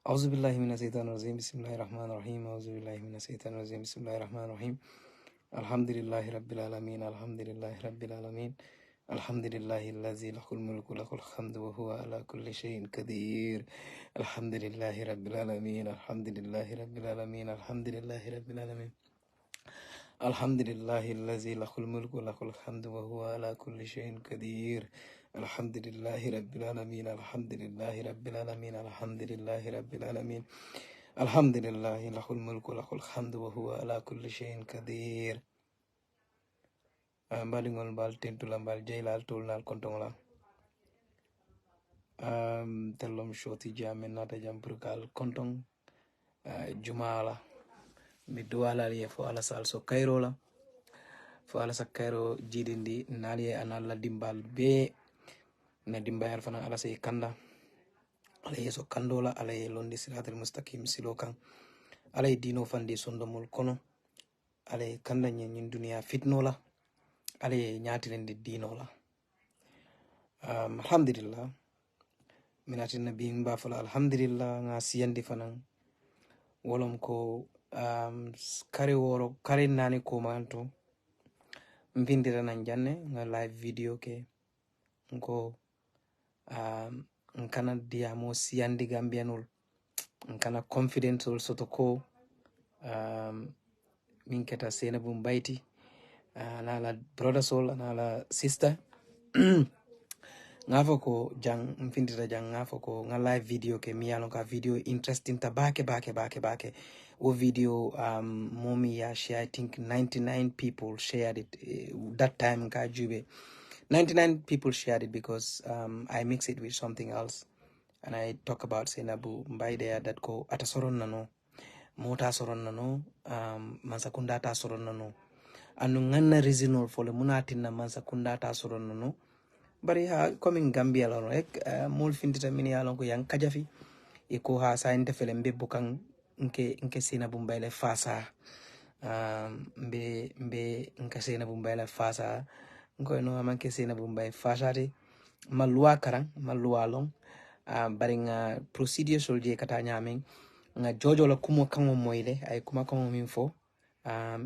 أعوذ بالله من الشيطان الرجيم بسم الله الرحمن الرحيم أعوذ بالله من الشيطان الرجيم بسم الله الرحمن الرحيم الحمد لله رب العالمين الحمد لله رب العالمين الحمد لله الذي له الملك وله الحمد وهو على كل شيء قدير الحمد لله رب العالمين الحمد لله رب العالمين الحمد لله رب العالمين الحمد لله الذي له الملك وله الحمد وهو على كل شيء قدير الحمد لله رب العالمين الحمد لله رب العالمين الحمد لله رب العالمين الحمد لله له الملك وله الحمد وهو على كل شيء قدير balingol bal tentula bal jaylal tolnal kontongla tellom shoti jamen nata jam purkal kontong jumala mi duwala liye fo ala sal so kayrola fo ala sa kayro jidindi naliye analla dimbal be na dimbayal fana ala say kanda ala yeso kandola ala ye londi siratal mustaqim silokan ala ye dino fandi sondomol kono ala ye kanda nyin duniya fitnola ala ye nyatirendi dinola alhamdulillah minatin nabi mba fala alhamdulillah nga siyandi fanan wolom ko kare woro kare nani ko manto mbindira nan janne nga live video ke ngo nkana diamo siyandi gambianul nkana confidential soto ko min keta Sainabou mbayti anala brother soul anala sister ngafo ko jang mfindira jang ngafo ko nga live video ke mi yalon ka video interesting ta bake o video momi ya share I think 99 people shared it that time ka jube 99 people shared it because I mix it with something else and I talk about Sainabou Mbye there that ko atasoron nano mota soron nano mansakunda ta soron nano anu nganna reasonable fole munatina mansakunda ta soron nano bari ha coming Gambia la rek mol findita mini yalon ko yang kajafi e ko ha sa inte fele mbe bukan nke Sainabou Mbye le fasa mbe nke Sainabou Mbye le fasa ngoy no amanke Sainabou Mbye fasade malwa karang malwa long bari nga procedure solje kata nyamen nga jojo la kumo kango moyle ay kuma kango min fo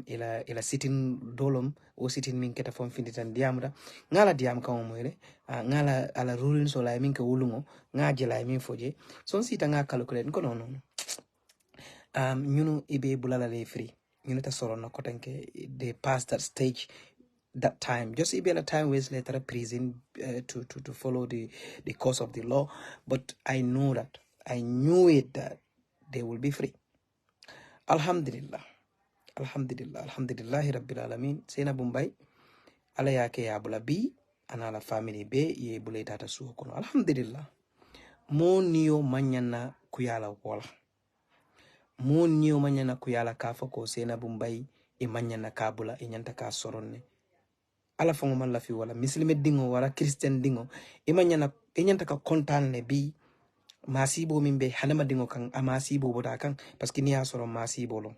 ila sitin dolom o sitin min keta fon finditan diamra ngala diam kango moyle ngala ala ruling so la min ka wulungo nga jela min foje son sita nga calculate ko non ñunu ibe bulala le free ñunu ta soro na kotanke they past that stage that time just even a time was later prison to follow the course of the law, but I knew that they will be free. Alhamdulillah rabbil alamin Sainabou Mbye ala yake ya bula bi anala family be ye bula tata suo kono alhamdulillah mo niyo manyana kuyala wala mo niyo manyana kuyala kafa ko Sainabou Mbye e manyana kabula e nyanta ka soronne ala fongo man la fi wala muslime dingo wala christian dingo imanyana enyanta ka kontan bi masibo mimbe hanama dingo kan amasibo boda kan parce que niya soro masibo lo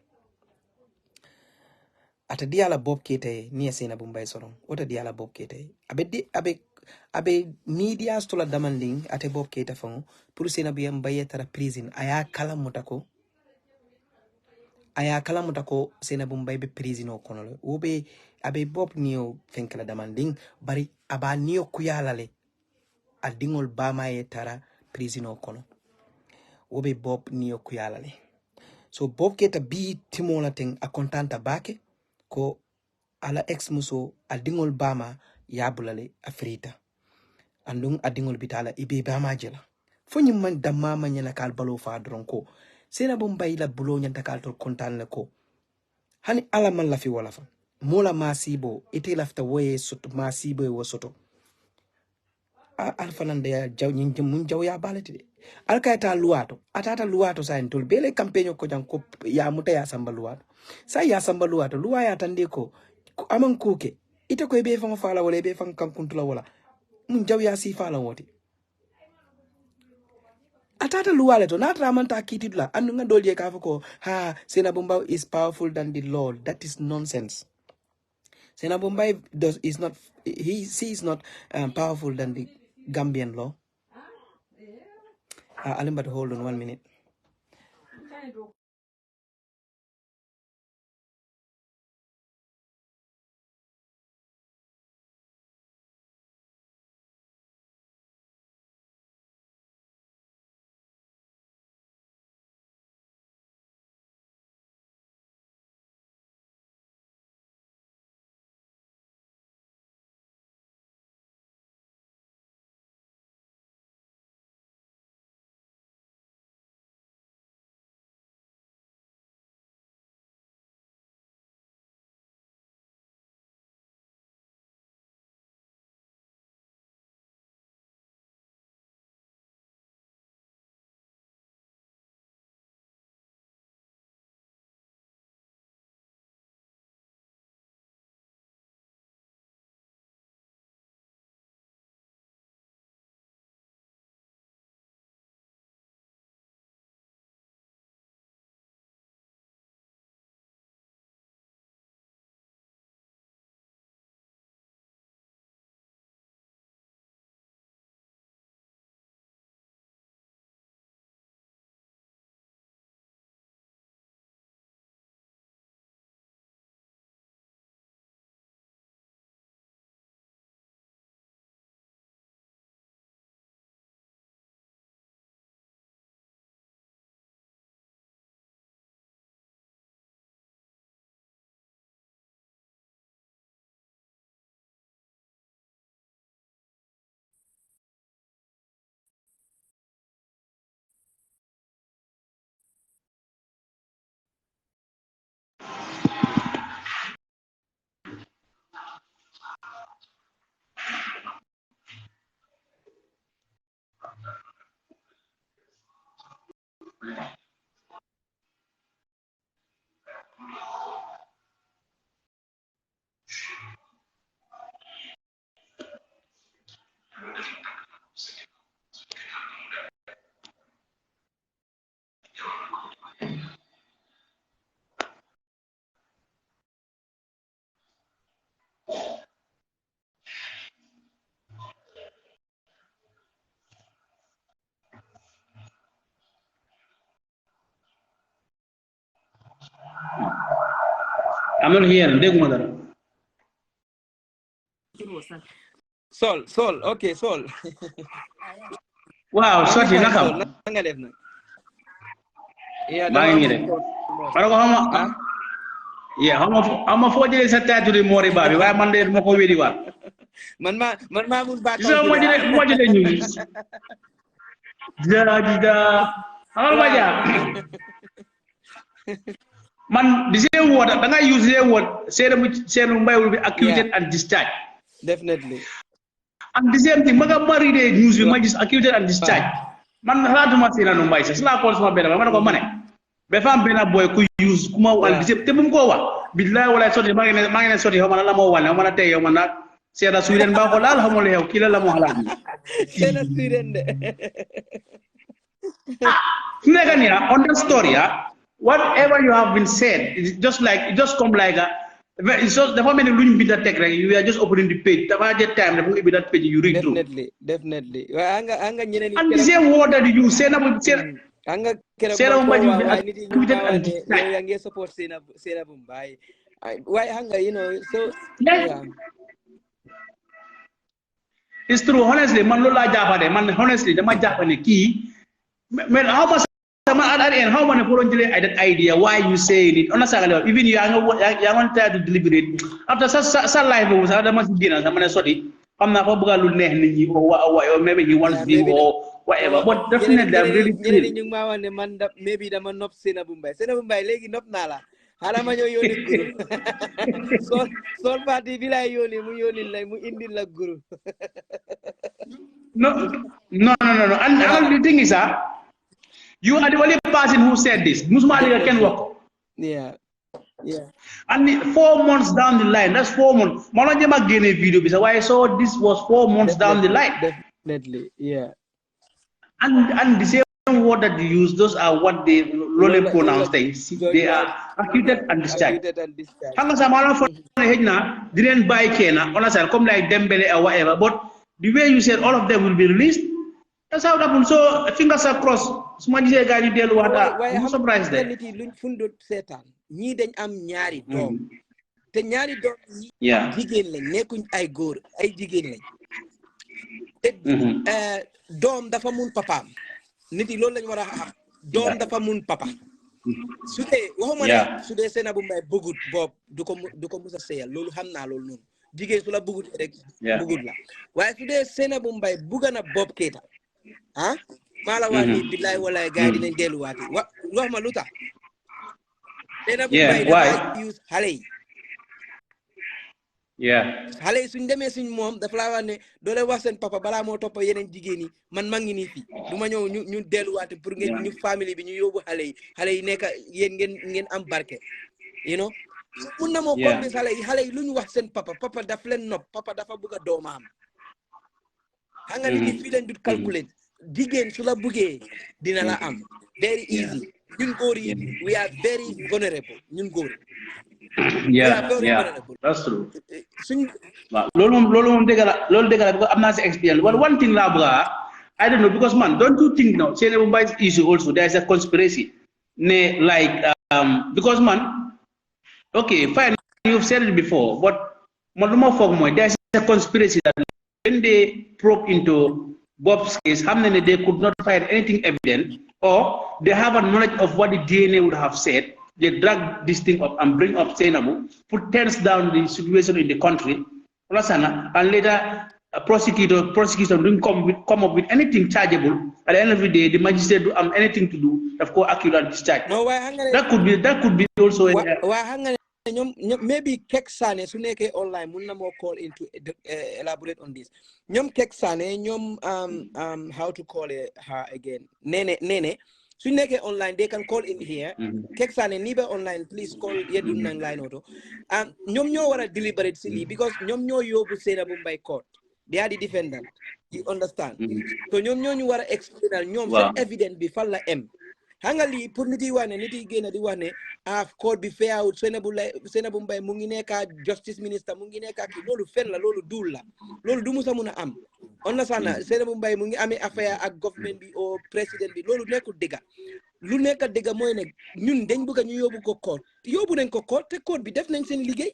ata diala bob kete niya Sainabou Mbye soro wota diala bob kete abe media stola damanding ate bob kete fongo pour Sainabou Mbye tara prison aya kala mutako Sainabou Mbye be prison o kono le obe abe bob niyo fenkala damanding bari aba niyo kuyalale a dingol bama ye tara prison o kono obe bob niyo kuyalale so bob keta bi timola ten a kontanta bake ko ala ex muso a dingol bama yabulale afrita andung a dingol bitala ibe bama jela fonyi man damma nyana kal balo fa dronko Sainabou Mbye la bulo nyanta kal to kontan le ko hani ala man la fi wala fa mola masibo ite lafta woye soto masibo e wosoto alfanande ya jaw nyin mun jaw ya balati de alkayta luwato atata luwato sa en tol bele campagne ko jang ko ya muta ya samba luwato sa ya samba luwato luwa ya tande ko aman kuke ite ko be fanga fala wala be fanga kankuntula wala mun jaw ya si fala woti atata luwale to natra manta kitidla andu nga dolje ka ko ha Sainabou Mbye is powerful than the law. That is nonsense. Sainabou Mbye is not powerful than the Gambian law. Alimbad, hold on 1 minute. I'm not here. Déguma dara. Sol, okay, Sol. Wow, sorti naka. Nanga def na. Yeah, Maa ngi rek. Mara ko xama. Yeah, xama foo jëlee sa taatu di Mori Ba bi waaye man de ma ko wédi waat. Man ma mun ba Gis nga moo jëlee news. Dida. Xamal ma ja. Man the same word da nga use the word Sainabou Mbye will be acquitted and discharged. Definitely. And the same thing, maga mari de news bi ma gis acquitted and discharged. Man xalaatuma Sainabou Mbye sax la ko sama benn ma ne ko mané. Be fam benn boy ku use kuma wal bi te bum ko wax. Billahi wala soti ma ngi ne soti xama la mo wal ma na tay yow man nak Seeda Sweden ba ko laal xamul yow ki la mo xalaat. Seeda Sweden de. Negania on the story, whatever you have been said, it's just come like it's just the moment you be that tech, you are just opening the page. The time you be that page, you read through. Definitely. And the same word that you say now, Sainabou Mbye support Sainabou Mbye. Why hanga, so yeah. It's true, honestly, man lola jafade, man honestly, the man jafane key. Man, how much how many people that idea why you say it? Even you want to deliberate. After such life was other much dinner, someone sorry. I'm not or maybe he wants to or whatever. But definitely I'm really maybe the man not Sainabou Mbye. Sainabou Mbye legi nop nala. Halama yoni guru. Sol party bila yoni mu indi la guru. No. And the thing is you are the only person who said this. Musmali can work. Yeah. And 4 months down the line, that's 4 months. Malajama gave a video because why I saw this was 4 months down the line. Definitely, yeah. And the same word that you use, those are what they lole pronounce. They are acquitted and discharged. Hanga samala for hejna didn't buy Kena, honestly, come like Dembele or whatever. But the way you said all of them will be released, That's how it happened. So fingers are crossed. Suma gisee gaa ñu dellu waxta I'm surprised there nit yi luñ fundut seetaan ñii dañ am ñaari doom te ñaari doom yi jigéen lañ nekkuñ ay góor ay jigéen lañ te doom dafa mun papaam nit yi loolu lañ war a xam doom dafa mun papa su dee waxuma ne su dee Sainabou Mbye bëggut boobu du ko mus a seyal loolu xam naa loolu noonu jigéen su la bëggut rek bëggut la waaye su dee Sainabou Mbye bëgg na Bob Keita maa la wax ni billaay walaay gars yi dinañ delluwaati wax ma lu tax Sainabou Mbye dafa use xale yi xale yi suñ demee suñ moom dafa laa wax ne doo leen wax seen papa balaa moo topp yeneen jigéen yi man maa ngi nii fii du ma ñëw ñu delluwaati pour ngeen ñu famille bi ñu yóbbu xale yi nekk yéen ngeen am barke you know mun na moo convince xale yi lu ñu wax seen papa daf leen nopp papa dafa bëgg a doomaam xam nga nit ñi fii leen du calculer jigéen su la buggee dina la am very easy ñun góor yi we are very vulnerable ñun góor that's true waaw loolu moom dëgg la because am naa si experience well one thing laa bëgg I don't know because man don't you think now Sainabou Mbye's issue also there is a conspiracy ne like because man okay fine you've said it before but man lu ma foog mooy there is a conspiracy that when they probe into Bob's case, they could not find anything evident, or they have a knowledge of what the DNA would have said. They drag this thing up and bring up Sainabou, put tense down the situation in the country, and later prosecutor didn't come up with anything chargeable. At the end of the day, the magistrate do anything to do, of course, accurate discharge. No, that could be also. Maybe 𝒘𝒄𝒄𝒆𝒔 su nekkee online mun na moo call into elaborate on this ñoom 𝒘𝒄𝒄𝒆𝒔 ñoom how to call her again nene su nekkee online they can call in here 𝒘𝒄𝒄𝒆𝒔 niba online please call yedun nang line auto ñoom ñoo war a deliberate si lii because ñoom ñoo yóbbu Sainabou Mbye court they are the defendant you understand so ñoom ñoo ñu war a explainal ñoom seen evidence bi fan la em xam nga lii pour nit yi wax ne nit yi génn di wax ne code bi fair out Sainabou Mbye mu ngi nekk justice minister mu ngi nekk kii loolu fen la loolu duul la loolu du musa mun a am on na sax na Sainabou Mbye mu ngi amee affaire ak government bi au président bi loolu nekkul dëgga lu nekk dëgga mooy ne ñun dañ bëgg ñu yóbbu ko court yóbbu nañ ko court te court bi def nañ seen liggéey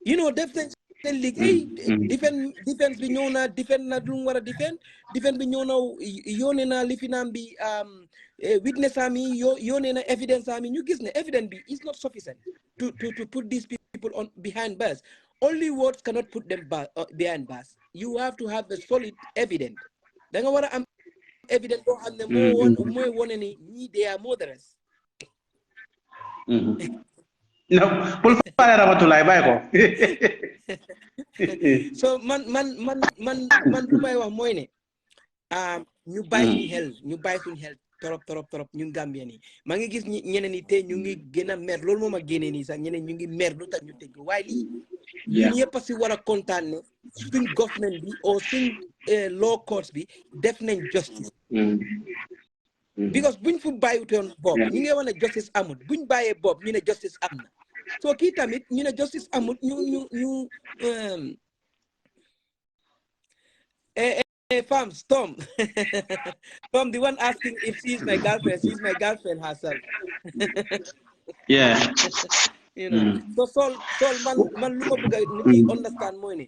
you know def nañ seen liggéey defense bi ñëw na defend na lu mu war a defend bi ñëw na yónnee na li fi naam bi witness ami yónnee na evidence ami ñu gis ne evidence bi is not sufficient to put these people on behind bars. Only words cannot put them behind bars. You have to have a solid evidence. Da nga war a am evidence boo xam ne mooy wone ni ñii they are murderers. No, bul faale Ramatulaay bàyyi ko. So man lu may wax mooy ne ñu bàyyi suñu xel torop ñun Gambien yi maa ngi gis ñeneen ñi te ñu ngi gën a mer loolu moom a génnee nii sax ñeneen ñu ngi mer lu tax ñu tëj waaye lii ñun ñëpp a si war a kontaan ne suñ government bi o suñ law courts bi def nañ justice because buñ fu bàyyiwutoon Bob ñu ngi wax ne justice amul buñ bàyyee Bob ñu ne justice am na so kii tamit ñu ne justice amul ñu Tom, Tom, the one asking if she's my girlfriend herself. Yeah. You know. So man lu ma bëgg nit understand mooy ne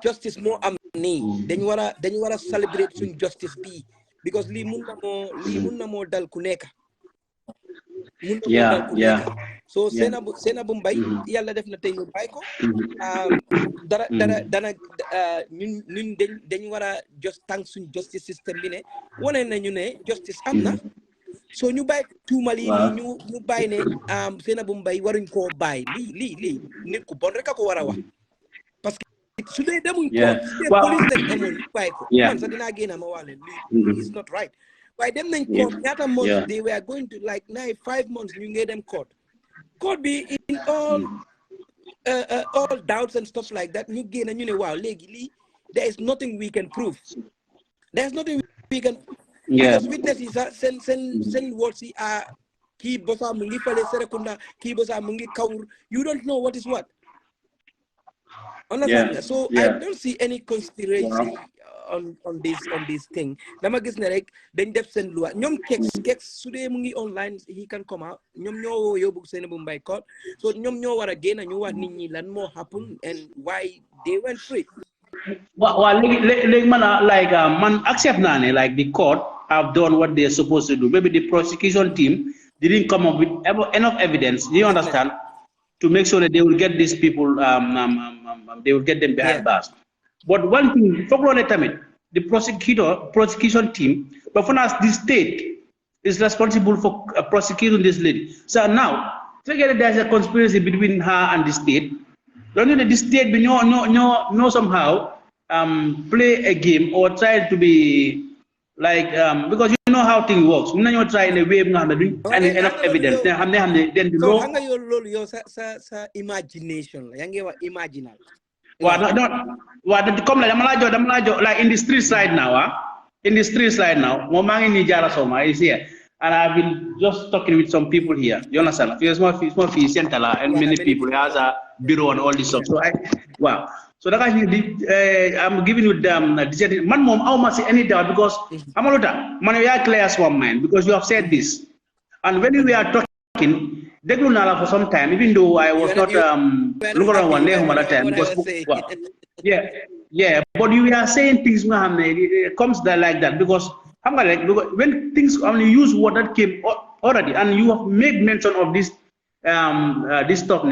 justice moo am nii dañu war a celebrate suñ justice bi because lii mun na moo dal ku nekk. So Sainabou Mbye yàlla def na tey ñu bàyyi ko dana ñun dañ war a just tànk suñ justice system bi ne wane nañu ne justice am na so ñu bàyyi tuumal yi nii ñu bàyyi ne Sainabou Mbye waruñ koo bàyyi lii nit ku bon rek a ko war a wax parce que su dee demuñ ko su dee police lañ amoon ñu bàyyi ko man sax dinaa génn ma wax leen lii is not right. Why them then court? Ñaata months they were going to like 5 months. You get them court. Could be in all doubts and stuff like that. You gain and you know wow, legally there is nothing we can prove. There's nothing we can. Because witnesses send words ki bosa mungi fale serekunda ki bosa mungi kaur. You don't know what is what. Understand? So I Yeah. don't see any conspiracy on this thing. Dama gis ne rek dañ def sen loi ñom kex su dee mu ngi online he can come out ñom ñoo yóbbu Sainabou Mbye court so ñom ñoo wara génn ñu wax nit ñi lan moo happen and why they went free. Well, like man accept nane like the court have done what they're supposed to do. Maybe the prosecution team didn't come up with enough evidence. Do you understand? To make sure that they will get these people, they will get them behind bars. But one thing, the prosecution team, but for us, the state is responsible for prosecuting this lady. So now, together there's a conspiracy between her and the state. Don't you know the state be no somehow play a game or try to be like because you know how things works. You know try in a way and enough evidence. Then the so law. Hanga yo sa imagination. Yange wa imaginal. Come like in the street side now, in the street side now, Momangi ni Jara Soma is here. And I've been just talking with some people here. You understand? It's more and many people has a bureau and all this stuff. So wow. So that I'm giving you the man mom how much any doubt because I'm a lot man we are clear as one mind because you have said this. And when we are talking, they do not for some time, even though I was not looking around one day that time because well, yeah, but you are saying things it comes there like that because I'm like when things only use what that came already and you have made mention of this this stuff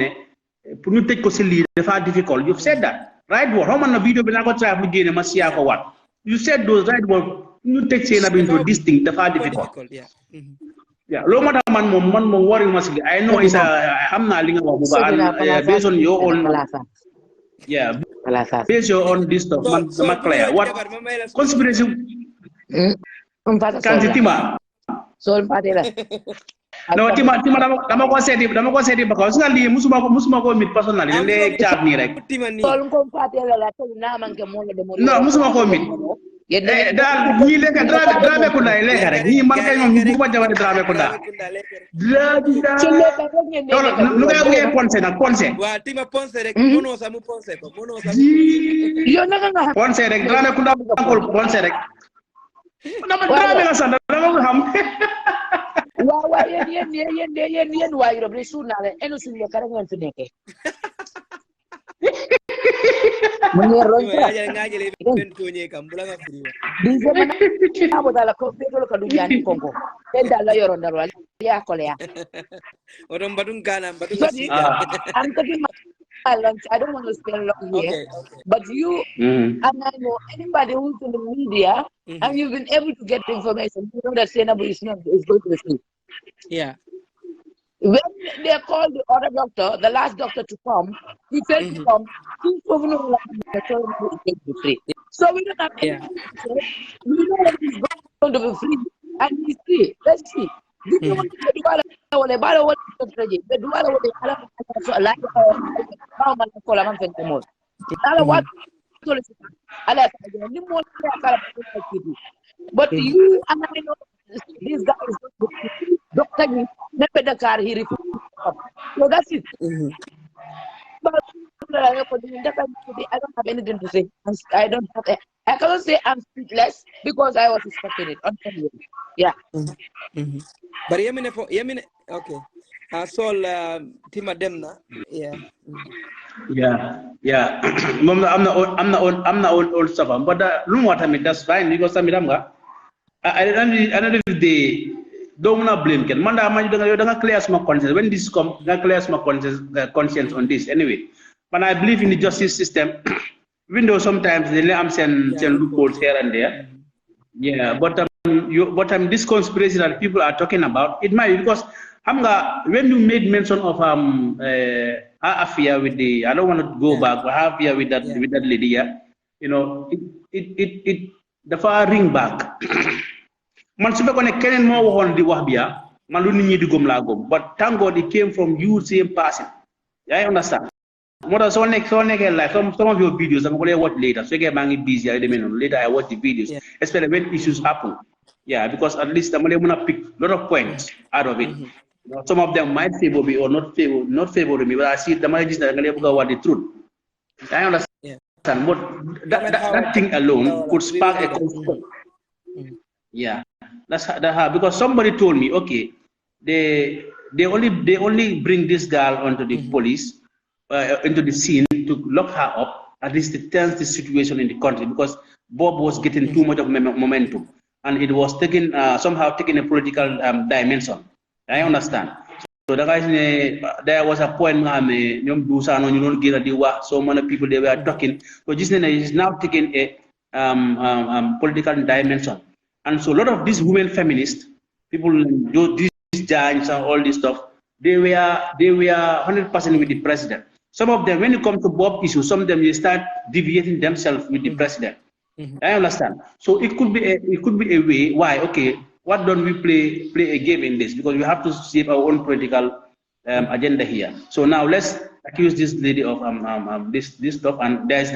difficult. You've said that. Right word. How many video will I go try to gain a for what? You said those right word you take Sainabou into this thing, the far difficult. Yeah. Yeah, low matter man worry must I know it's I'm not based on your own based on this stuff, man clear. What conspiracy can't tima? So Padela. No, tima dama ko seti because nga li musuma ko meet personally le chat ni rek. So ko Padela la to na man ke mo de mo. No, musuma ko meet. Dal ñi leka drame ko lay leka rek ñi man kay ñom bu ma jawale drame ko da lu ngay bu ponce nak ponce wa tima ponce rek mono sa mu ponce ko mono sa yo naka nga ponce rek drame ko da ko ponce rek dama drame la sa dama ko xam wa yen wa yoro bi sunale eno sunle kare ngon fi nekke Menyeron ngajele ben tonye kam bulanga firiwa dize mana abo dala ko betolo ka dunyani kongo ben dala yoro ndaro ya kolea odon badun kana badun I'm talking about I don't want to spend long here but you and I know anybody who's in the media and you've been able to get information you know that Sainabou is going to sleep. Yeah. When they called the other doctor, the last doctor to come, he failed to come. So we don't have any we know that he's going to be free and he's free. Let's see. This is what the but you and I know this guy is Doctor he refused. So that's it. But I don't have anything to say. I cannot say I'm speechless because I was expecting it. Yeah. But okay. So Tima Demna. Yeah. I'm not old stuff. But what I mean that's fine because I don't know if they don't want to blame Ken. Manda don't clear my conscience. When this comes, clear my conscience on this anyway. But I believe in the justice system. Even though sometimes they let them send loopholes here and there. Yeah, but this conspiracy that people are talking about, it might because when you made mention of her affair with the, I don't want to go back, but her affair with that lady, you know, it the far ring back. Man su fekkone keneen mo waxon di wax biya man lu nit ñi di gom la gom but thank God it came from you same person. I understand more so next like some of your videos I'm going to watch later so get mangi busy later I watch the videos especially when issues happen because at least I'm going to pick a lot of points out of it. Some of them might favor me or not favor me but I see the just that I'm going to what the truth. I understand understand what that thing alone could spark a conflict. Yeah, that's how, because somebody told me, okay, they only bring this girl onto the police, into the scene to lock her up. At least it turns the situation in the country, because Bob was getting too much of momentum, and it was taking somehow taking a political dimension. I understand. So the guys, there was a point so many people they were talking. So this is now taking a political dimension. And so a lot of these women feminists, people do these giants and all this stuff, they were 100% with the president. Some of them, when it comes to Bob issues, some of them they start deviating themselves with the president. I understand. So it could be a way why, okay, what don't we play a game in this? Because we have to shape our own political agenda here. So now let's accuse this lady of this stuff, and there's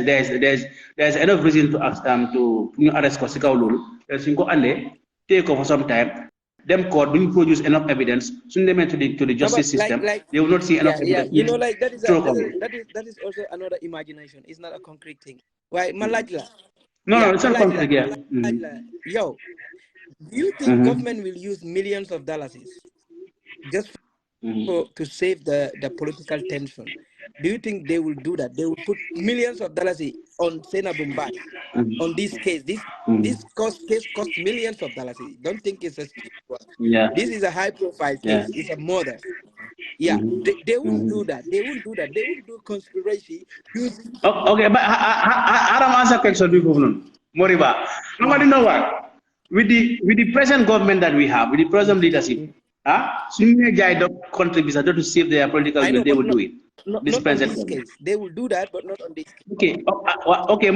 enough reason to ask to arrest 𝒂𝒄𝒄𝒏. Take over some time. Them court didn't produce enough evidence. Soon they went to the justice system. They will not see enough evidence. You know, like that is also another imagination. It's not a concrete thing. Why, Malajla? No, it's not concrete. Yeah. Yo, do you think government will use millions of dollars just to save the political tension? Do you think they will do that? They will put millions of dollars on Sainabou on this case. This case cost millions of dollars. Don't think it's a cheap one. Yeah. This is a high-profile case. It's a murder. Yeah, they won't do that. They won't do that. They won't do conspiracy. Okay, but I don't answer question before Moriba. Nobody know what? With the present government that we have, with the present leadership, senior guy contributes to save their political will, they will do it. Not on this case. They will do that, but not on this case. Okay,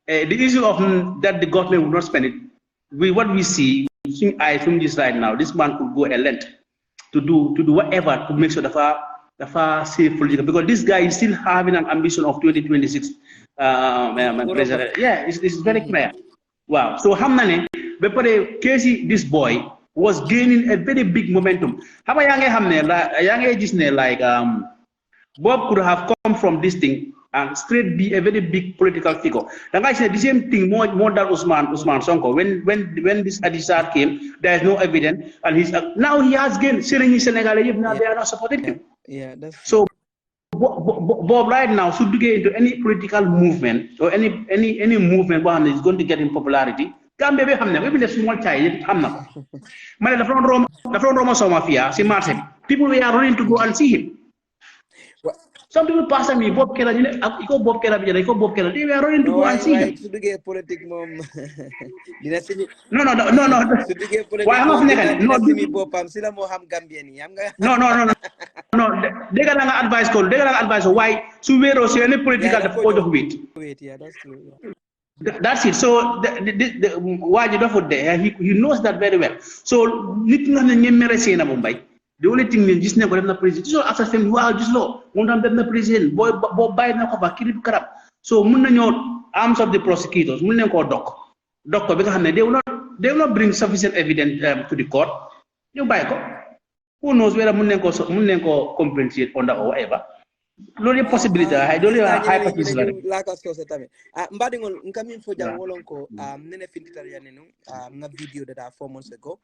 the issue of that the government will not spend it. What we see, from this right now, this man could go a length to do whatever to make sure the far safe political, because this guy is still having an ambition of 2026 president. Yeah, it's very clear. Wow. So Hamnane, before Casey, this boy was gaining a very big momentum. How young Hamne, like Bob could have come from this thing and straight be a very big political figure. Like I said, the same thing more than Usman Sonko. When this Adisar came, there is no evidence, and now he has gained. Senegalese now they are not supporting him. Yeah, that's so. Bob right now should get into any political movement or any movement where is going to get in popularity. Gambia be hamna, even a small child hamna. Man, the front Roma Somafia, see Martin. People we are running to go and see him. Some people pass me, Bob Kela, Bob Kela, they were running to go and see him. To get politics, mom. No. Why No, they got an advice call. They got an advice why Suvero see any political the port of wait. Yeah, that's true. That's it. So why you don't there? He knows that very well. So the only thing is just never the president. So after saying wow, just low, won't have the president. Boy Biden na kilip karab. So munna arms of the prosecutors, munna ko doc because they will not bring sufficient evidence to the court. You buy ko. Who knows whether Munenko compensate on that or whatever? Lori possibility. I don't have hypothesis. Like us, Mbadingol, incoming for Jawolonko, Nene Fintitarian, na video that are 4 months ago.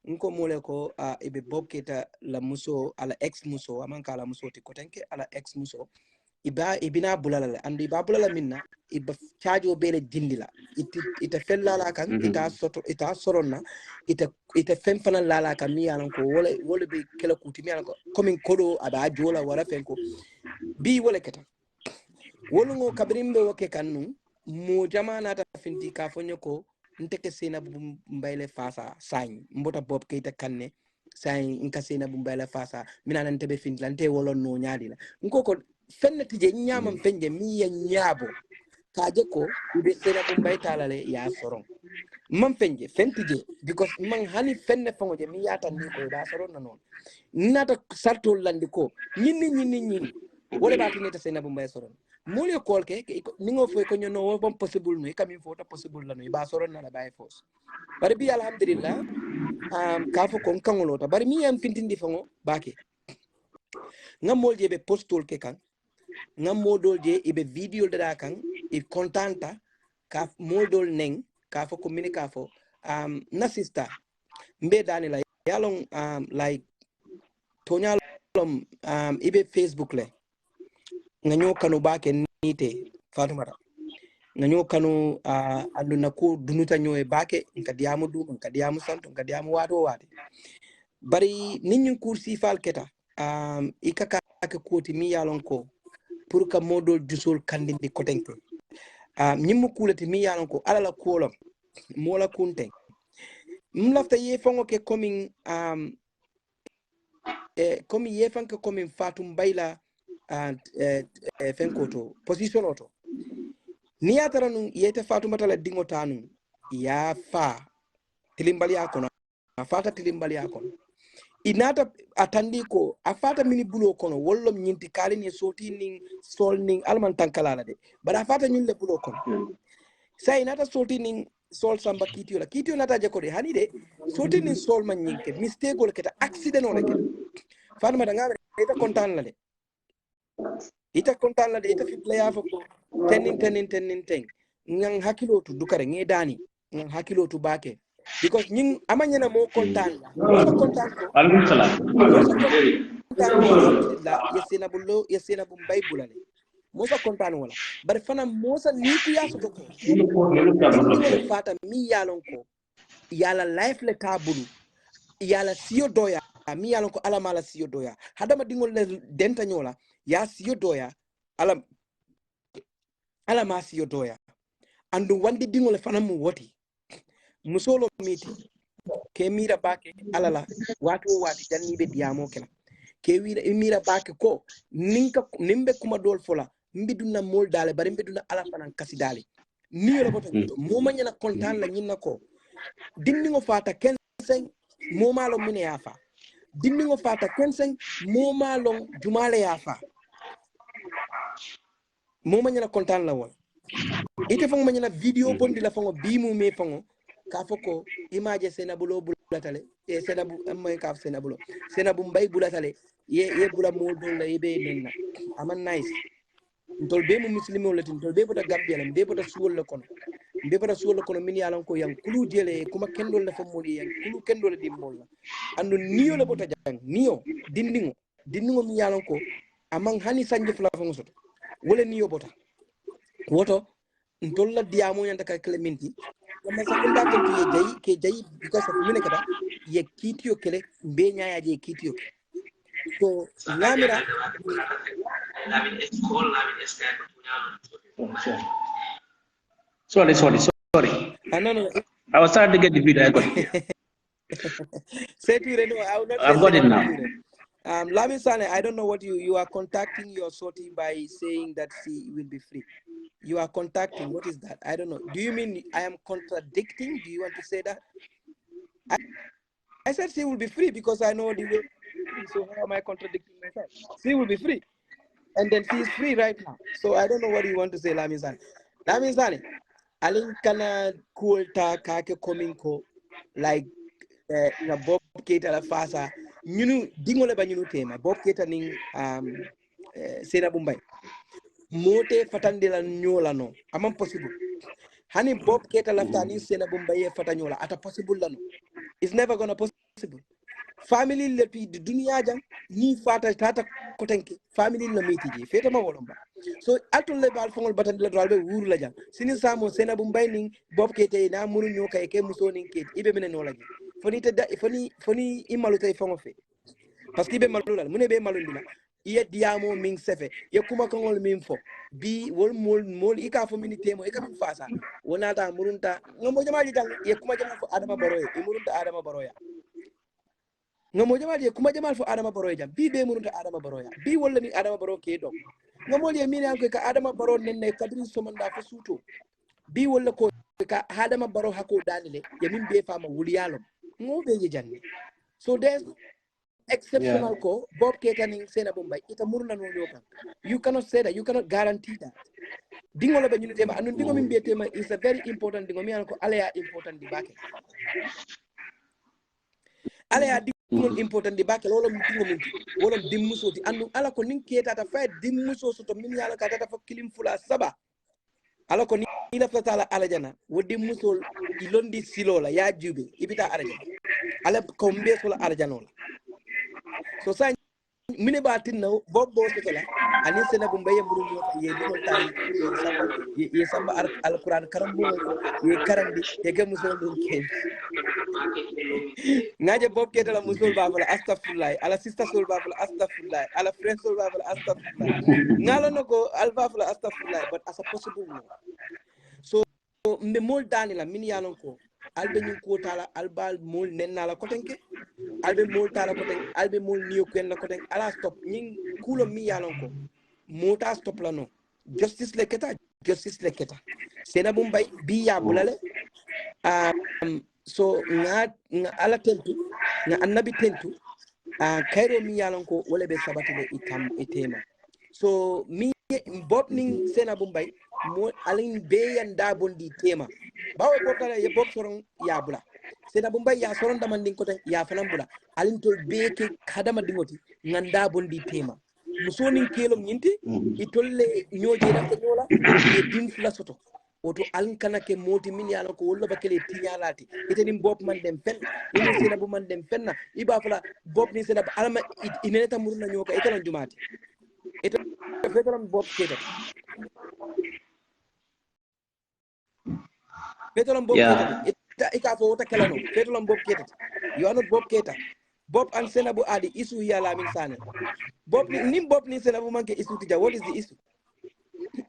Nko moleko ebe Bob Keta la muso ala ex muso amanka la muso tikotenke ala ex muso ibina bulala and iba bulala minna iba charge obele dindila ita fella la kan ita soronna ita femfana la kan mi alanko wole be kala kutimi alanko coming kodo aba jola wala fenko bi wole keta wolungo kabrimbe woke kanu mo jamana ta finti ka fonyoko nteke Sainabou mbayle fasa sañ mbota Bob Keita kanne sañ inka Sainabou mbayle fasa minana ntebe finlante wolon no nyaadi la ngoko fenne tije nyamam penje mi ya nyabo kaje ko be Sainabou mbay talale ya soron man penje fentije because man hani fenne fangoje mi yata ni ko da soron non nata sarto landi ko nyinni wala ba tineta Sainabou mbay soron mole kolke ningo fo ko nyono wo bom possible no kamin fo ta possible la no ba soron na la bay fos bari bi alhamdulillah ka fo kon kangolo ta bari mi am fintindi fango bake ngam molje be postol ke kan ngam modol je ibe video da kan e contanta ka modol neng ka fo communica fo na sister mbe dani la yalong like tonyalom ibe Facebook le nganyo kanu bake nite Fatumata nganyo kanu anduna ko dunuta nyoe bake nkadiamu du nkadiamu santo nkadiamu wado wade bari ninyin kursi fal keta ikaka ke koti mi yalon ko pour que modol jusol kandindi kotenke nyimmu kulati mi yalon ko alala kolom mola kunten mlafta ye fongo ke coming comme ye fanke coming fatum bayla fenkoto position oto ni yatara nun yete fatumata la dingo tanu ya fa tilimbali akono afata tilimbali akono inata atandi ko afata mini bulo kono wollom nyinti kali ni soti ning sol ning alman tankalala de bara afata nyille bulo kono sai inata soti ning sol samba kitio nata jakode hani de soti ning sol man nyinke mistake wala keta accident wala keta fanma da ngame ita kontan la de ita fi play afo ko tenin teng ngang hakilo to dukare nge dani ngang hakilo to bake because nying amanyana mo kontan mo kontan ko alaikum salam kontan ko alhamdulillah yesena bu mbay bulale mo kontan wala bar fana mo ni ku yaso to ko dindi wala fata mi yalon ko yala life le tabulu yala siyo doya mi yalon ko ala mala siyo doya hadama dingol le denta nyola ya siyo doya ala ma siyo doya andu wandi dingol fana mu woti musolo miti ke mira bake alala wati janni be diamo kala ke mira bake ko nimbe kuma dol fola mbiduna mol dale bari mbiduna ala fanan kasi dale ni yo boto mo manyana kontan la nyinna ko dinningo fata kensen mo malo mine yafa dinningo fata kensen mo malo jumale yafa mo manyana kontan la won ite fongo manyana video bondi la fongo bimu me fongo ka foko image Sainabou bulatale Sainabou amay ka Sainabou mbay bulatale ye bula modol la yebe nenna aman nice ntol be mu muslimo la tin tol be bota Gambia la be bota suwol la kono min yalan ko yang kulu jele kuma kendol la famoli yang kulu kendol la dimbol la andu niyo la bota jang niyo dindingo mi yalan ko amang hani sanje fla fongo soto wala niyo bota woto ntol la diamo nyanda ka clementi kama sakunda to ye jayi because of mine kata ye kitio kele be nyaaya je kitio so ngamira sorry no I was trying to get the video. I got it. say to you, no, I will not say I've got it now. Lamin Sane, I don't know what you are contacting your sortie by saying that she will be free. You are contacting, what is that? I don't know. Do you mean I am contradicting? Do you want to say that? I said she will be free because I know the way. So how am I contradicting myself? She will be free. And then she is free right now. So I don't know what you want to say, Lamin Sane. Lamin Sane, Alin kana kuolta kake kominko like na Bob Keita la fasa ñunu dingole ba ñunu tema Bob Keita ning Sainabou Mbye mote fatande la nyola no amam possible hani Bob Keita lafta ni Sainabou Mbye fata nyola ata possible la no it's never gonna possible family le pi di dunia jang ni fata tata kotenke family la metiji feta ma wolomba so alton le bal fongol batande la dolbe wuru la jang sini samo Sainabou Mbye ning Bob Keita na munu nyoka e ke muso ning ket ibe mena no la foni imalu tay fongo fe parce que be malulal mune be malundila iye diamo min sefe ye kuma kongol min fo bi wol mol ika fo minite mo ika min fasa wona ta murunta ngamo jamaji jang ye kuma jamal fo Adama Baroye e murunta Adama Baroya ngamo jamaji ye kuma jamal fo Adama Baroye jam bi be murunta Adama Baroya bi wala ni Adama Baro ke do ngamo ye min an ko ka Adama Baro nenne kadri somanda fo suto bi wala ko ka Adama Baro hako danile ye min be fama wuliyalo ngo be janne so there's exceptional ko Bob Keita ning Sainabou Mbye ita murna no nyoka you cannot say that, you cannot guarantee that dingo la be ñu tema anu dingo min be tema is a very important dingo mi an ko alaya important di bake alaya important di bakel wolom dingo minti wolom dimmuso ti andu ala ko nin keta ta fa dimmuso so to min yala ka ta fa kilim fula saba ala ko ni la fata ala alajana wodi muso ilondi silola ya jube ibita arajana ala ko mbe so la arajanola so sa mine batin na bobbo so la ani Sainabou Mbye mburu mo ye dingol tay ye samba alquran karambo ye karandi ye ga muso dum ken ngaje bob keta la musul bafala astaghfirullah ala sister sul bafala astaghfirullah ala friend sul bafala astaghfirullah ngalo nako alfa fala astaghfirullah but as a possible no so mbe mol dani la min yalon ko albe nyin ko tala albal mol nenna la kotenke albe mol tala koten albe mol niyo ken la koten ala stop nyin kulo mi yalon ko mota stop la no justice leketa Sainabou Mbye bi ya bulale so nga ala tentu nga annabi tentu kairo mi yalon ko wala be sabatile itema so mi bob ning Sainabou Mbye mo alin be yanda bondi tema bawo bob tala ye bob soron ya bula Sainabou Mbye ya soron damandin ko ya fanan bula alin to be ke kadama dingoti nganda bondi tema musonin kelom nyinti itolle nyoje da ko nyola e dim fula soto oto alin kana ke moti min yala ko wollo bakele tinyalati iteni bob man dem fen ni Sainabou man dem fenna iba fula bob ni Sainabou alama ineta murna nyoka italan jumati ito fetalam bob keta fetalam bob keta ika fo wota kelano fetalam bob keta you are not bob keta bob and Sainabou are the issue here la min sana bob ni Sainabou man ke issue tija what is the issue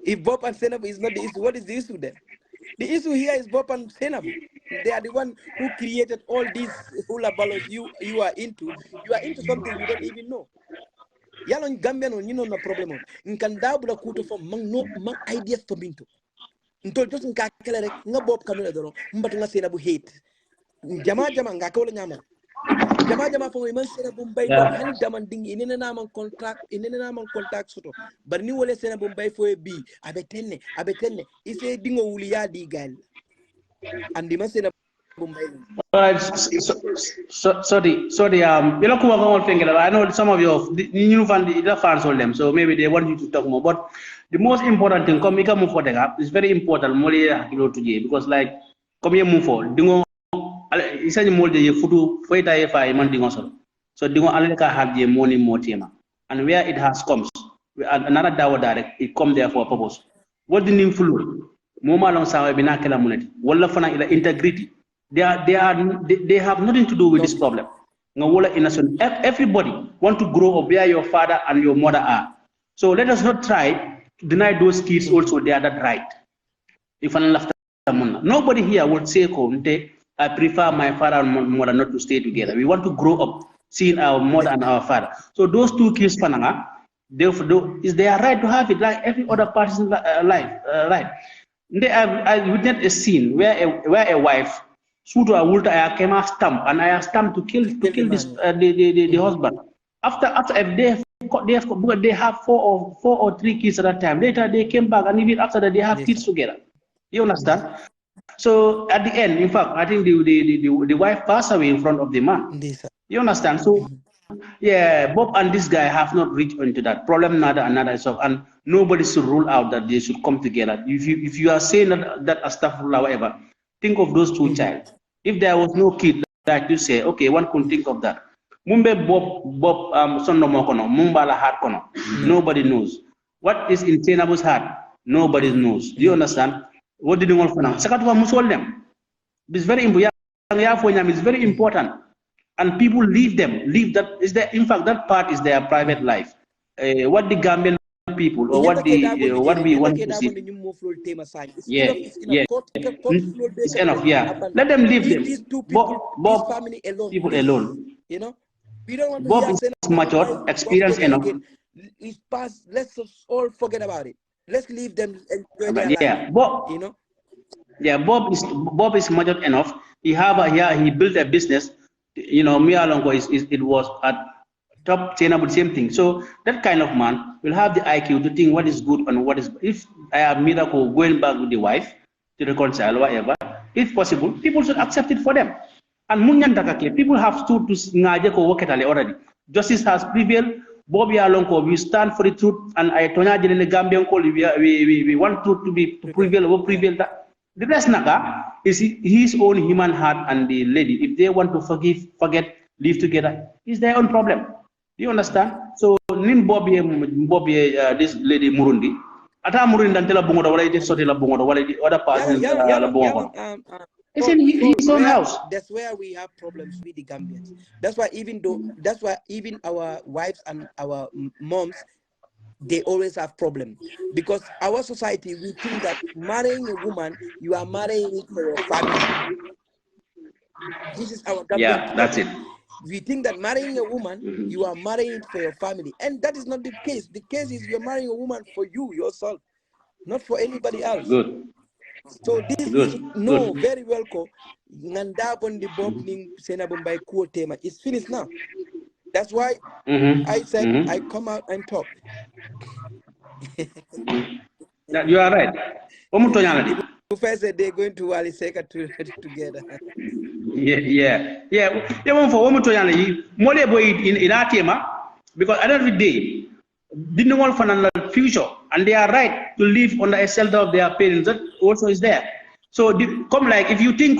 if bob and Sainabou is not the issue what is the issue then the issue here is bob and Sainabou they are the one who created all these hula balloons you are into something you don't even know yalon Gambia no nyino na problem on nkan dabula kuto fo mang ideas to binto ntol just nka kala rek nga bob kamela doro mbatu nga Sainabou hate jama nga ko la nyama jama fo man Sainabou Mbye han daman dingi inena na man contract soto bar ni wole Sainabou Mbye fo bi abe tenne ise dingo wuli ya di gal andi man Sainabou Mbye alright sorry you know kuma ngol fengela I know some of you fan the fans all them so maybe they want you to talk more but the most important thing come ika mu for daga is very important mole hakilo tuje because like come ye mu for dingo isani molde ye futu foita ye fa man dingo so dingo alaka ka hadje moni motima and where it has comes another dawa direct it come there for a purpose what the nim fulu moma long sawa bina kala munati wala fana ila integrity they have nothing to do with this problem ngawola innocent everybody want to grow up where your father and your mother are so let us not try to deny those kids also they are that right if an lafta nobody here would say I prefer my father and mother not to stay together. We want to grow up seeing our mother and our father. So those two kids, is their right to have it like every other person's life, right? I witnessed a scene where a wife shoot a wood came a stamp and I stamp to kill this the husband. After they have four or three kids at that time. Later they came back and even after that they have kids together. You understand? So at the end, in fact, I think the wife passed away in front of the man. You understand? So yeah, Bob and this guy have not reached into that problem. Another stuff, and nobody should rule out that they should come together. If you are saying that astaghfirullah, whatever, think of those two child. If there was no kid, like you say, okay, one could think of that. Mumbe Bob son no mokono, Mumbala heart kono. Nobody knows what is in Sainabou's heart. Nobody knows. Do you understand? What did you want for now? Sakatwa musol them. It's very important. It's very important, and people leave that. Is there? In fact, that part is their private life. What the Gambian people or what we want to see. Yeah. It's enough. Yeah. Let them leave them. These two people, Bob, this family alone. People alone. You know, we don't want to Bob is matured, experienced enough. It's past. Let's all forget about it. Let's leave them enjoy their life. Bob, you know. Yeah, Bob is matured enough. He built a business. You know, Mialongo it was at top Sainabou, same thing. So that kind of man will have the IQ to think what is good and what is. If I have miracle going back with the wife to reconcile, whatever, if possible, people should accept it for them. And Munyandakake, people have stood to Ngajeko Woketale already. Justice has prevailed. Bobby Alonko, we stand for the truth, and I told you in the Gambian call, we want truth to prevail or prevail. That the rest naga is his own human heart and the lady. If they want to forgive, forget, live together, it's their own problem. Do you understand? So Nim Bobby, this lady Murundi, Ata Murundi tell a bungo, what I did, so tell a bungo, what I did, other parties, la bungo. It's in his own house. That's where we have problems with the Gambians. That's why even our wives and our moms, they always have problems. Because our society, we think that marrying a woman, you are marrying it for your family. This is our Gambian. Yeah, that's it. We think that marrying a woman, you are marrying it for your family. And that is not the case. The case is you're marrying a woman for you, yourself, not for anybody else. Good. So this is very well ko nganda on the Bob ning Sainabou Mbye 𝒂𝒄𝒄𝒏 it's finished now. That's why I said I come out and talk. You are right. Professor, they're going to 𝒂𝒂𝒃 together. Yeah. For more boy in our tema, because at the end of the day, didn't want for another future, and they are right to live under a shelter of their parents. That also is there. So come like if you think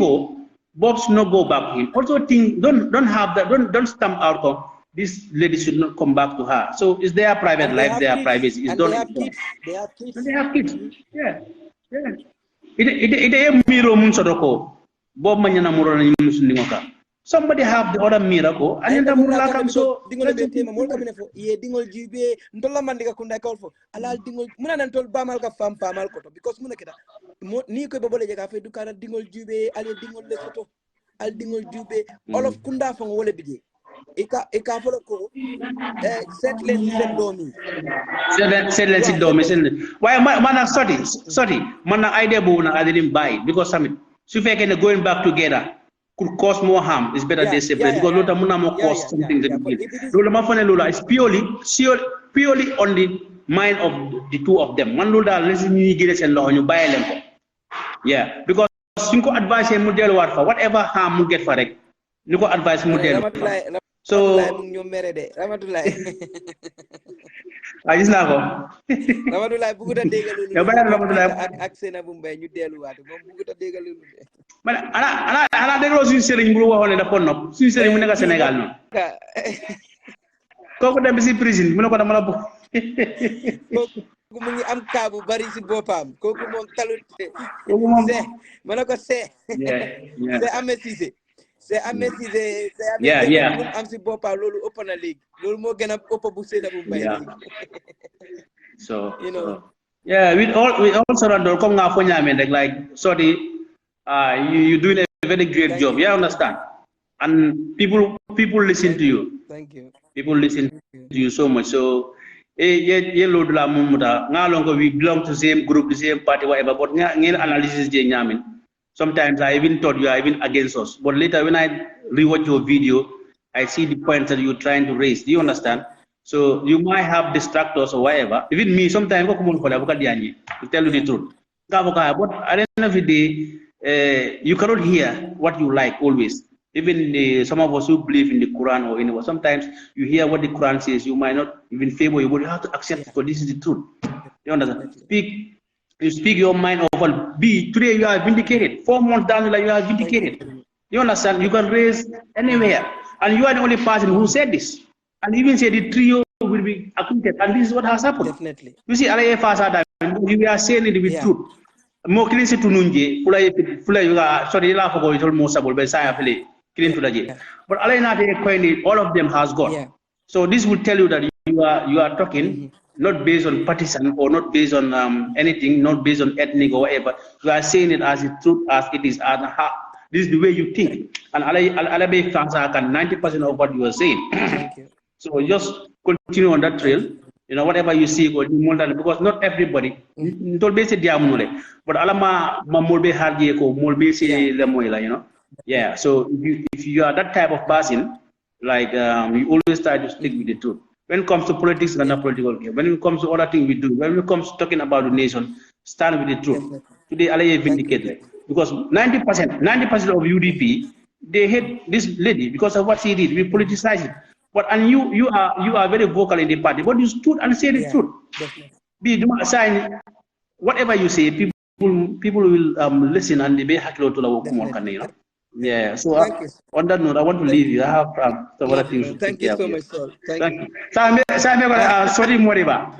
Bob's not go back to him. Also think don't have that don't stamp out this lady should not come back to her. So it's their private life, their privacy. They have kids. They have kids. And they have kids. Yeah. It a miro munsodoko. Bob manyana muro na musuningoka. Somebody have the other miracle, and then the so dingol be mol kamine fo ye dingol jibe ndolla mandiga kunda kawol fo alal dingol muna nan tol bamal ka fam pamal ko to because muna keda ni ko be bole jega fe du kana dingol jibe ale dingol le soto al dingol jibe olof kunda fo wole bije e ka fo ko set len sen domi set domi why man sorry man idea bo na adelim buy because summit so if I can going back together could cause more harm. It's better they separate because Lota Muna more cause something that Lula Mafane Lula is purely on the mind of the two of them. One Lula listening and law on you buy them. Yeah, because you could advise a model for whatever harm you get for it. You could advise model. So I just now Ramadullah buguta degalu ak Sainabou Mbye ñu delu wat mom buguta degalu man ana deglo suñu serigne bu waxone da ko nopp suñu serigne mu nekk Sénégal non koku dem ci prison mu ne ko dama la bokk koku mu ngi am ka bu bari ci bopam koku mom talut koku mom manako c'est amé Cissé c'est amé Cissé am ci bopam lolu ëpp na léegi lolu mo gëna ëpp bu Sainabou Mbye so you know we all surrender come nga fo ñame rek like sorry you doing a very great job. Yeah, I understand. And people listen to you. Thank you. People listen to you so much. So we belong to the same group, the same party, whatever. But analysis sometimes I even thought you are even against us. But later when I rewatch your video, I see the points that you're trying to raise. Do you understand? So you might have distractors or whatever. Even me, sometimes to tell you the truth. But at the end of the day, you cannot hear what you like always. Even some of us who believe in the Quran or anywhere, sometimes you hear what the Quran says, you might not even favor, you would have to accept because this is the truth. You understand? You speak your mind over. Today you are vindicated. 4 months down the line, you are vindicated. You understand? You can raise anywhere. And you are the only person who said this. And even say the trio will be acquitted. And this is what has happened. Definitely. You see, we are saying it with truth. Mo kilin se tununje fula yuga sorry la foko itol mo sabol be saya fele kilin tulaje but alay na te koyni all of them has gone. So this will tell you that you are talking not based on partisan or not based on anything, not based on ethnic or whatever. You are saying it as the truth as it is, and this is the way you think, and alay be fansa can 90% of what you are saying. Thank you. So just continue on that trail. You know, whatever you see, because not everybody, but alama molbe harje ko molbe se lemoyla, you know. Yeah. So if you are that type of person, like you always try to stick with the truth. When it comes to politics, it's not political game. When it comes to other things we do, when it comes to talking about the nation, stand with the truth. Today, Alaye vindicated because 90% of UDP, they hate this lady because of what she did. We politicize it. But and you are very vocal in the party, but you stood and said the Yeah, truth. definitely. Be do not sign whatever you say. People will listen and they be happy to the work, Definitely. you know. Yeah. So Thank you. on that note, I want to Thank leave you. you. I have some other Lovely, things man. to take Thank you care of so here. much, Sol. Thank Thank you. you. Sorry, Moriba.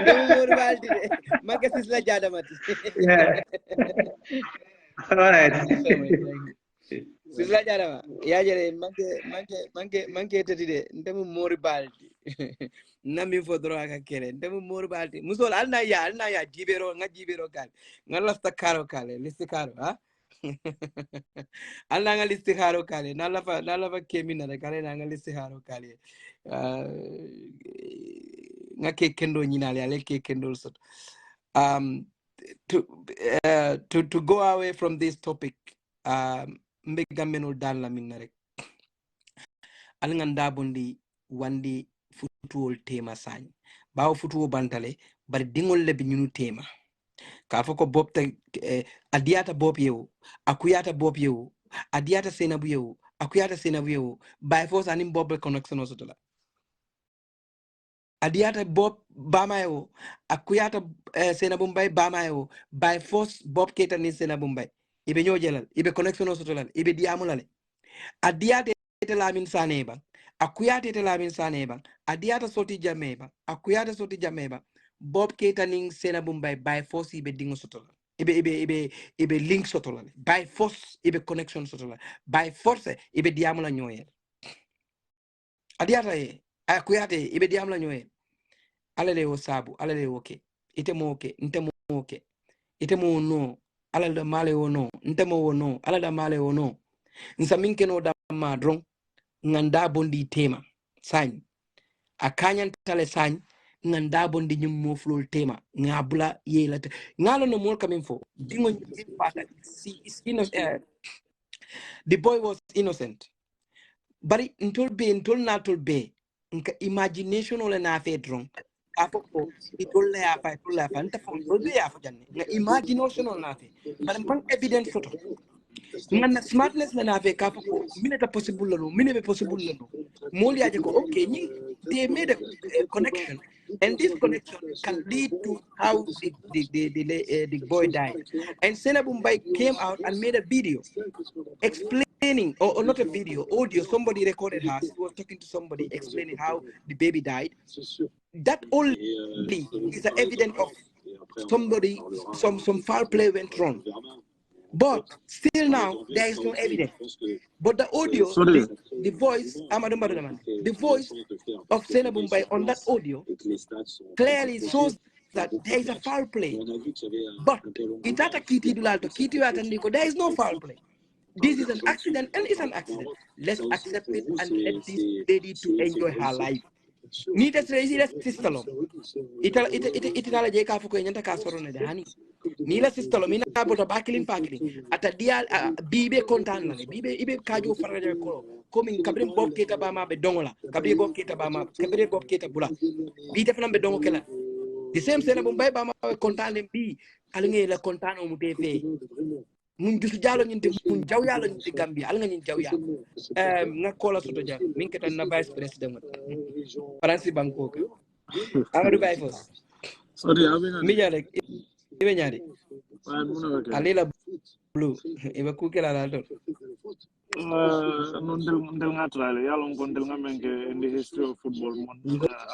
Ndemu mori baldi de. Manke sisla jada mati. Yeah. All right. Thank you so much. Thank you. Sisla jada ma. Ya jere manke tati de. Ndemu mori baldi. Nami fodro aka kere. Ndemu mori baldi. Musol alna ya jibero kale. Nga lafta karo kale. Listi karo, ha? Alna nga listi karo kale. Nalafa kemina de kale nga listi karo kale. Nga ke kendo nyinale ale ke kendo sot. To go away from this topic, mbegameno dan la min rek. Alnganda bondi wandi futuol tema sany. Bawo futuo bantale bari dingol le binyunu tema. Ka foko bob te adiata bob yew, akuyata bob yew, adiata Sainabou yew, akuyata Sainabou yew, by force anim bob connection osotola. Adiata bob bama yo akuyata Sainabou Mbye bama yo by force bob keta ni Sainabou Mbye ibe nyojelal ibe connection osotolal ibe diamulale adiata ete lamin saneba akuyata ete lamin saneba adiata soti jameba akuyata soti jameba bob keta ni Sainabou Mbye by force ibe dingo sotolal ibe link sotolal by force ibe connection sotolal by force ibe diamula nyoyel adiata akuyata ibe diamula nyoyel alale wo sabu alale woke ite mo woke nte mo woke ite mo no alale male wo no nte mo wo no alale male wo no nsa minke no da ma dron nganda bondi tema sañ akanyan tale sañ nganda bondi nyum mo flol tema ngabula yelata ngalo no mol kamin fo dingo nyim fata si is innocent the boy was innocent bari ntol natol be nka imagination ole na fe dron apo itolle ya fa nta fon do ya fa janne nga imagination on nafe bari man evidence photo nganna smartness la nafe ka ko mineta possible la no minebe possible la no mol ya ko okay ni they made a connection and this connection can lead to how the boy died and Sainabou Mbye came out and made a video explaining or not a video audio somebody recorded her she was talking to somebody explaining how the baby died that only is the evidence of somebody, some foul play went wrong. But still now, there is no evidence. But the audio, the voice, the voice of Sainabou Mbye on that audio clearly shows that there is a foul play. But there is no foul play. This is an accident and it's an accident. Let's accept it and let this lady to enjoy her life. Nita sila sistalom. Itala je ka fuko nyanta ka sorone de hani. Nila sistalom ina bota bakilin ata dia bibe kontan la bibe ibe kajo faraja ko komin kabrin bob keta bama be dongola kabri bob keta bama kabri bob keta bula bi defna be dongo kala the same Sainabou Mbye bama kontan bi alnge la kontan o mu befe mun jusu jalo nyinte mun jaw yalo nyinte Gambia alnga nyin jaw yalo nga kola soto ja min ketan na vice president Faransi Bangkok. Amadou Baye Foss. Sorry, Mija rek ibe nyari. okay. Alila blue. Ibe kukela la dot. Non del ngatrale yalon kon del ngamenke in the history of football mon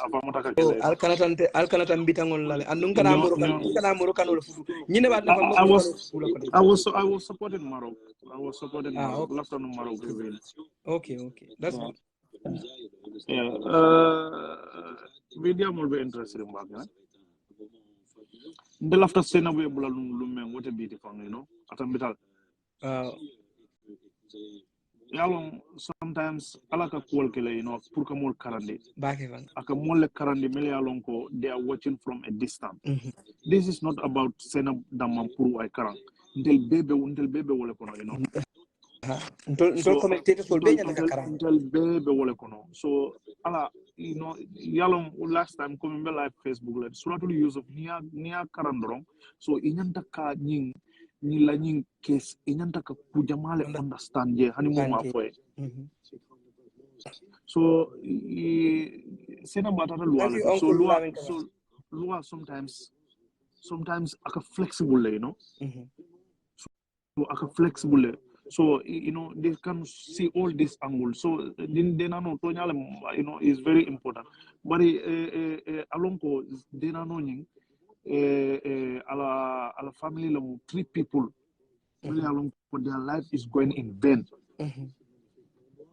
apa motaka Oh, kele alkanatan bitangol lale. Andun kana moro kan wala futu. Nyine ba nafa mo I was supporting Morocco. I was supporting Morocco. Okay. Left on Morocco win. Okay. That's good. Yeah. Media will be interested in back. The after Sainabou bula lumen what a beautiful, you know. Atambital. Yalong sometimes alaka call kele, you know, purka mol karande. Aka mol karande mele yalong ko they are watching from a distance. This is not about Sainabou damampuru ay karang. Until baby wole kono, you know. Until commentators will be karang. Until baby wole kono. So ala you know yalong last time coming live Facebook let suratul Yusuf niya karandrong so inyanta ka nying ni la ñing case inyanta ka kujamale understand je hani mo ma foye so sena batata loi so loi sometimes aka flexible you know so aka flexible so they can see all this angle so they know to nyale is very important but alonko they know nying ala family long 3 people really alonko their life is going in vain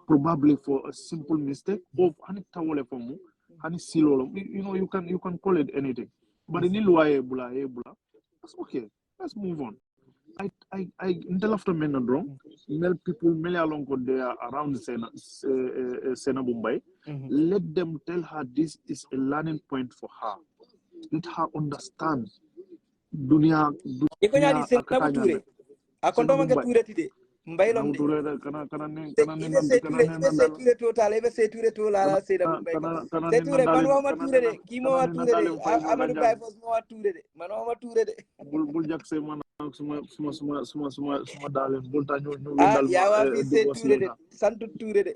probably for a simple mistake of hani tawole fomu hani silolo you can call it anything but in loi bula that's okay, let's move on. I until after men and wrong, male people, male along they are around Sainabou Mbye. Let them tell her this is a learning point for her. Let her understand. Dunia akatanya. Akondoma Ture today. Mbye long day. Ibe se Ture total. Ibe se Ture total. Sainabou Mbye. Se Ture manwa Ture de. Kimo Ture de. Amadu Mbye was more Ture de. Manwa Ture de. Bul jak se man suma dalen bul ta ñu Ah, windal ya wa fi se divorce Ture de. Santu Ture de.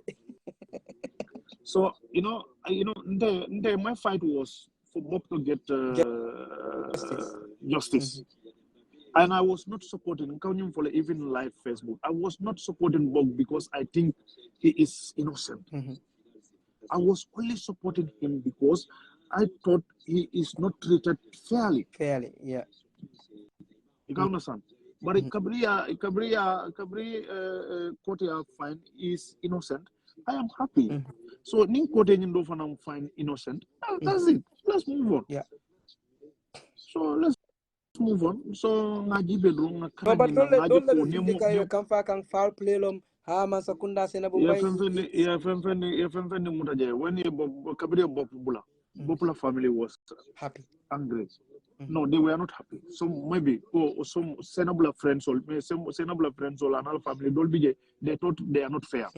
So my fight was for Bob to get justice. And I was not supporting even live Facebook. I was not supporting Bob because I think he is innocent. I was only supporting him because I thought he is not treated fairly. Fairly, yeah. You can understand. But Kabri Kotea fine is innocent. I am happy. So Ning Kote Nindo Fanam fine innocent. That's it. Let's move on. Yeah. So let's move on. So ngaji bedroom na No, but don't let you come back and foul play lom. Ha man sakunda Sainabou Mbye. Yeah, femfeni mutaje. When Kabri Bopula family was happy, angry. No, they were not happy. So maybe some Sainabou friends or another family they thought they are not fair.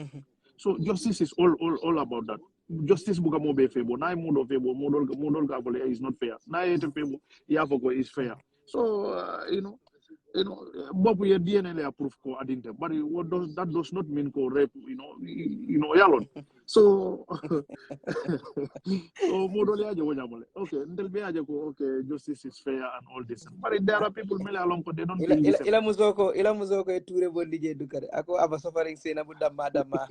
So justice is all about that. Justice buga mo be febo. Na modo febo modol gavole is not fair. Na ete febo yafoko is fair. So Bob ye DNA approve ko adinte. But that does not mean ko rape. Yalon. So modol aje wonyamole. Okay, until be aje ko okay, justice is fair and all this. But there are people mele along ko they don't feel this. Ila muzoko e Ture bondi je dukare. Ako aba suffering Sainabou dama.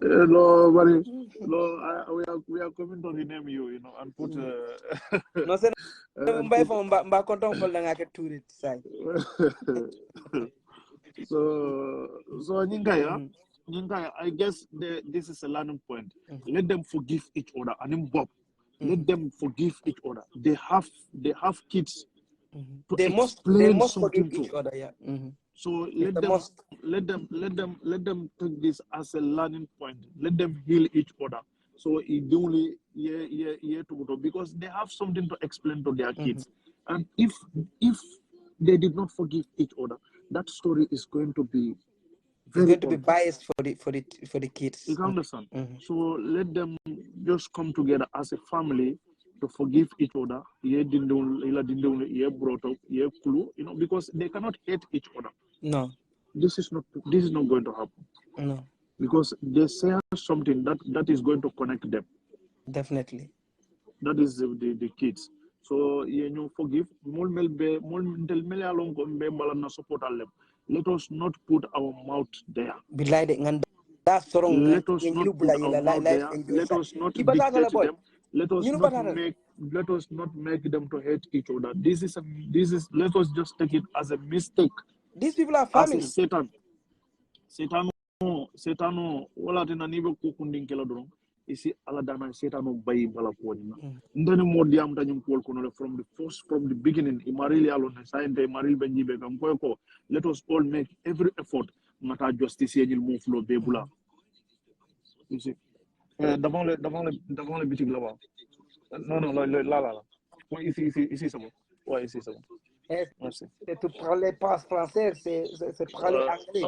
No, but we are coming to rename you, and put. No, Sainabou Mbye from mba konton fol nga ke Ture sai. So Nyingaya, I guess this is a learning point. Let them forgive each other, and Bob, let them forgive each other. They have kids. They must forgive each other. Yeah. So let them take this as a learning point. Let them heal each other. So it only because they have something to explain to their kids. And if they did not forgive each other, that story is going to be biased for the kids. You understand? So let them just come together as a family to forgive each other. Brought up, because they cannot hate each other. No. This is not going to happen. No. Because they share something that is going to connect them. Definitely. That is the kids. So forgive. Let us not put our mouth there. Let us not put our mouth there. Let us not dictate them. Let us not make them to hate each other. This is let us just take it as a mistake. These people are family. As a Satan, wala tena nibe kukundin kela dron. Isi aladana Satan bayi bala kuwajina. Ndani modi am tanyum kuwal kono from the beginning. Imarili alone sainte imarili benjibe kamkoyko. Let us all make every effort. Mata justice yejil move flow bebula. You see. Devant le boutique là-bas. Non, là. Oui, ici c'est bon. Ouais, ici c'est bon. Merci. C'est tu parler pas français, c'est parler anglais.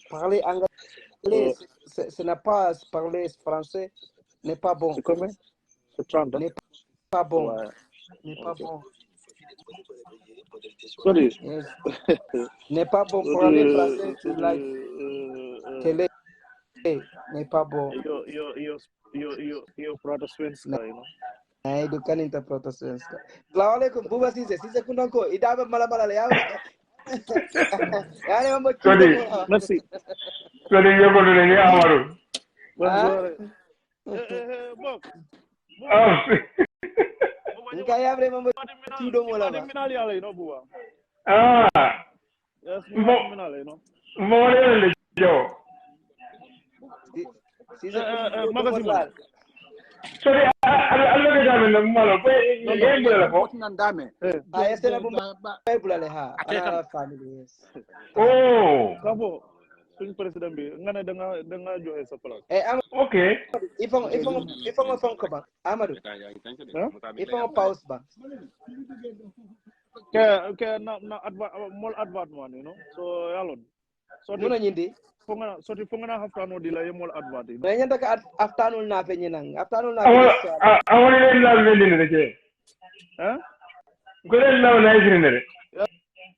Parler anglais, ce n'est pas parler français, n'est pas bon. C'est combien? C'est 30. N'est pas bon. Ouais. N'est pas bon. Sorry. Yes. N'est pas bon pour aller français sur la télé. N'est pas bon. Yo prata svenska, you know. Ay, du kan inte prata svenska. Assalamu alaikum, buba sise kundanko, idaba mala yawe. Yani mambo chudo mo. Merci. Sorry, yo ko dole ni Amaru. Bonjour. Bob. Nka yabre mambo chudo mo la ba. Minali ala, you know, buwa. Yes, minali, you know. More le jo. Sise Magazine. Sorry, allo ke jabe na malo ko yembe la ko. Ay Sainabou Mbye bulale ha. Ala family yes. Oh. Kabo. Suñu président bi nga ne da nga joxe sa place. Okay. Ifong fonko ba Amadou. Ifong pause ba. Ke na mol advert you know. So yalon. So Muna nyindi. Fonga haftano di la yemol advert. No nyanda ka afternoon na fe nyinang. Afternoon na fe. Awon len la vendi ne ke. Ko len la na isine.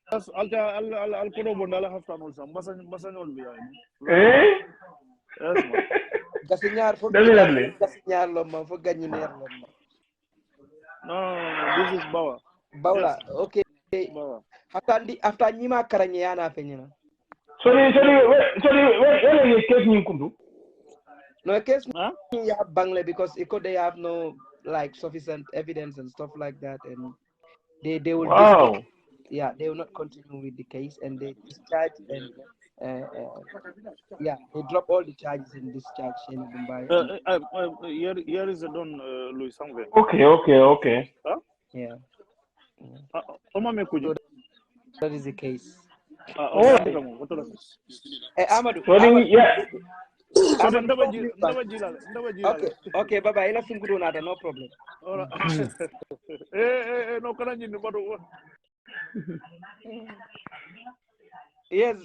Yes, al kodo bondala haftano sam basanyol bi ay. Yes ma. Gasinyar fo gasinyar lo ma fo gagni ner lo ma. No, this is Bawa. Bawla, Yes. okay. Bawa. After nyima karanye yana fe nyina. Sorry, wala ni case ni kundu. No case you have bangle because they have no like sufficient evidence and stuff like that, and they will they will not continue with the case, and they discharge and they drop all the charges and discharge Sainabou Mbye. Here is a don Louis Sangwe. Okay. Yeah. Yeah. That is the case. Amadou. Okay, bye-bye. Ila fungudo nada, no problem. No kana nyini bado. Yes.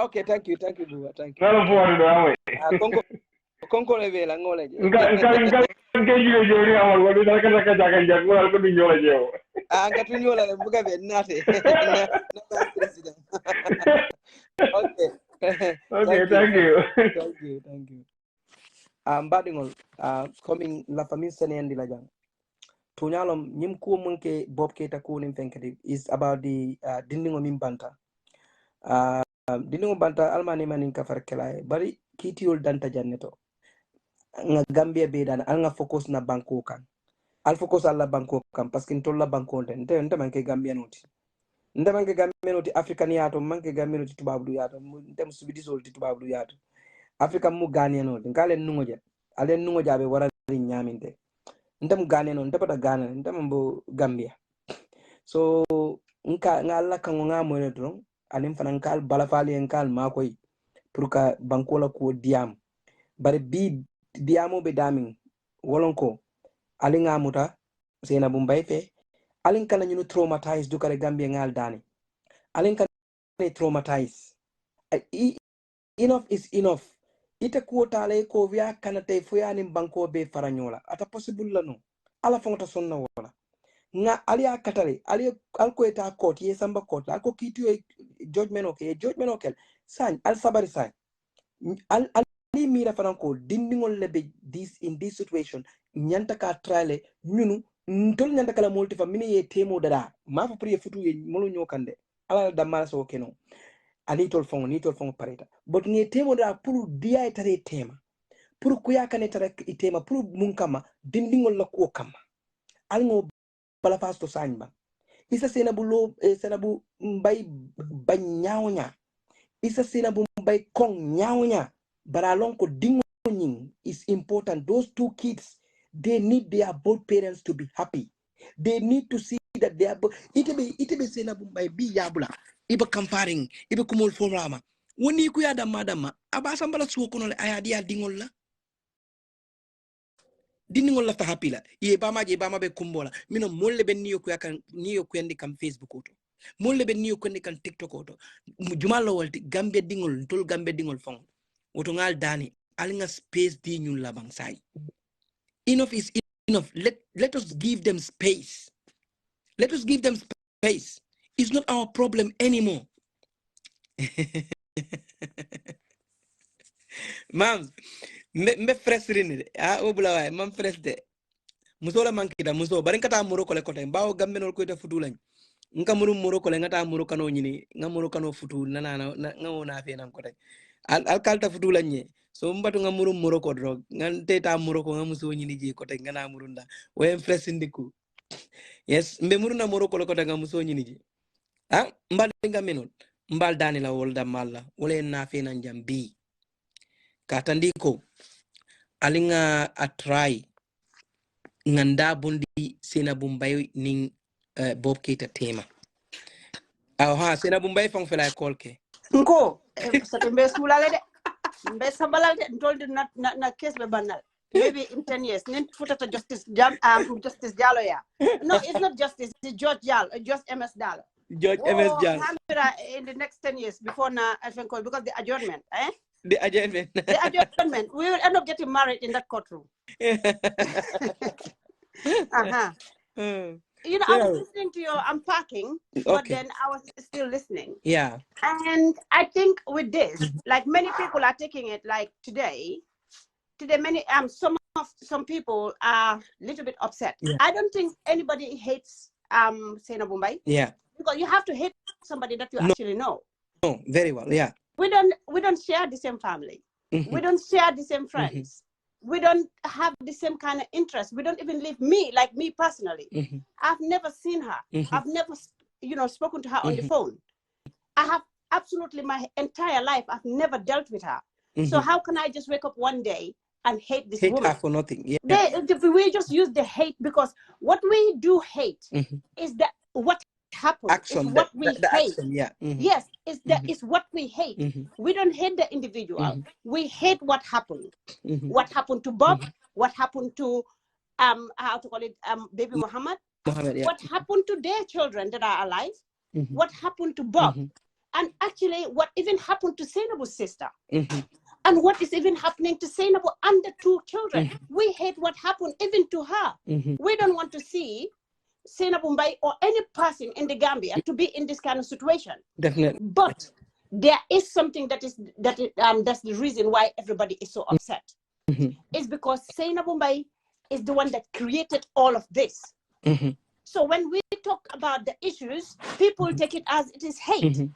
Okay, thank you, Buba. Thank you. Konko levela ngole je. Ngatunyola le buga be nate. President. Okay. Thank you. Thank you. Badingol coming la famille senendi la jang. Tunyalom nyim ko munke bob ke ta ko nim fenkati is about the dindingo mim banta. Dindingo banta almani manin ka farkela bari kitiol danta janneto. Nga Gambia be dan al nga focus na banko kan. Al focus alla banko kan parce que ntolla banko nte manke Gambia noti. Nte manke Gambia noti African yato manke Gambia noti tubabu yato nte musubidi sol tubabu yato. Africa mu Ghanaian noti ngale nungoja. Ale nungoja be wara nyaminte. Ndam Ghana no ndapata Ghana ndam mbo Gambia so nka ngala kango ngamo ne dron anim fanan kal balafali en kal makoy pour ka bankola ko diam bare bi diamo be damin wolonko ali ngamuta Sainabou Mbye fe alin kala ñu traumatized du kare Gambia ngal dani alin kala traumatized enough is enough. Ite kuotale ko via kanate fuyani banko be faranyola ata possible la no ala fonta sonna wala nga alia katale ali alko eta court ye samba court alko kitu judgment okay san al sabari san ali mira faranko dindingol lebe this in this situation nyanta ka trale ñunu ntol nyanta kala multi family ye temo dada ma fa priye futu ye molo nyokande ala damala so keno anitol fong pareta but ngi temo da pour dia etare tema pour kuya kane tare tema pour munkama dindingol la ko kama alngo bala fasto sanba isa Sainabou Mbye banyaonya isa Sainabou Mbye kong nyaonya baralon ko dingo is important. Those two kids, they need their both parents to be happy. They need to see that they are both ite be Sainabou Mbye bi yabula iba comparing iba kumol formama woni ku ya madama aba sambala suko no aya dia dingol la ta happy la ye bama be kumbola mino molle ben niyo ku yakan niyo ku andi kam Facebook oto molle ben niyo ku andi kan TikTok oto jumalo walti Gambia dingol tol Gambia dingol fong woto ngal dani alinga space di ñun la bang say enough is enough. Let us give them space. Let us give them space. It's not our problem anymore. Mam, me fresh rini obula way mam fresh de muso la mankita muso bari kata muro ko le kote bawo gambe nol ko te futu lañ nka muro ko le ngata muro kano nyini nga muro kano futu nana nga wona fe nan kote al kalta futu lañ so mbatu nga muro ko drog ngan teta muro ko nga muso nyini je kote ngana murunda way fresh ndiku yes mbe muruna muro ko le kote nga muso nyini je mbal nga menol mbal dani la wolda malla wole na fe nan jambi katandiko alinga atrai nganda bundi Sainabou Mbye ning Bob Keita tema aha Sainabou Mbye fong fela kolke nko sate mbe sulale de mbe sabalal de ndolde na case be banal maybe in 10 years nen futata justice justice Jallow ya no it's not justice it's George Jallow just MS Jallow George MS Jallow in the next 10 years before na I think because the adjournment the adjournment we will end up getting married in that courtroom. You know, I was listening to your unpacking, but then I was still listening. Yeah. And I think with this, like many people are taking it like today many some people are a little bit upset. Yeah. I don't think anybody hates Sainabou Mbye. Yeah. Because you have to hate somebody that you actually know. Oh, very well. Yeah. We don't share the same family. We don't share the same friends. We don't have the same kind of interest. We don't even live me personally. I've never seen her. I've never, spoken to her on the phone. I have absolutely my entire life, I've never dealt with her. So how can I just wake up one day and hate this woman? Hate her for nothing. Yeah. We just use the hate because what we do hate is that what happens action, is what we hate. Action, yeah. Yes, is what we hate. We don't hate the individual. We hate what happened. What happened to Bob? What happened to baby Muhammad? Yeah. What happened to their children that are alive? What happened to Bob? And actually, what even happened to Sainabou's sister? And what is even happening to Sainabou and the two children? We hate what happened even to her. We don't want to see Sainabou Mbye or any person in the Gambia to be in this kind of situation. Definitely. But there is something that's the reason why everybody is so upset. It's because Sainabou Mbye is the one that created all of this. So when we talk about the issues, people take it as it is hate.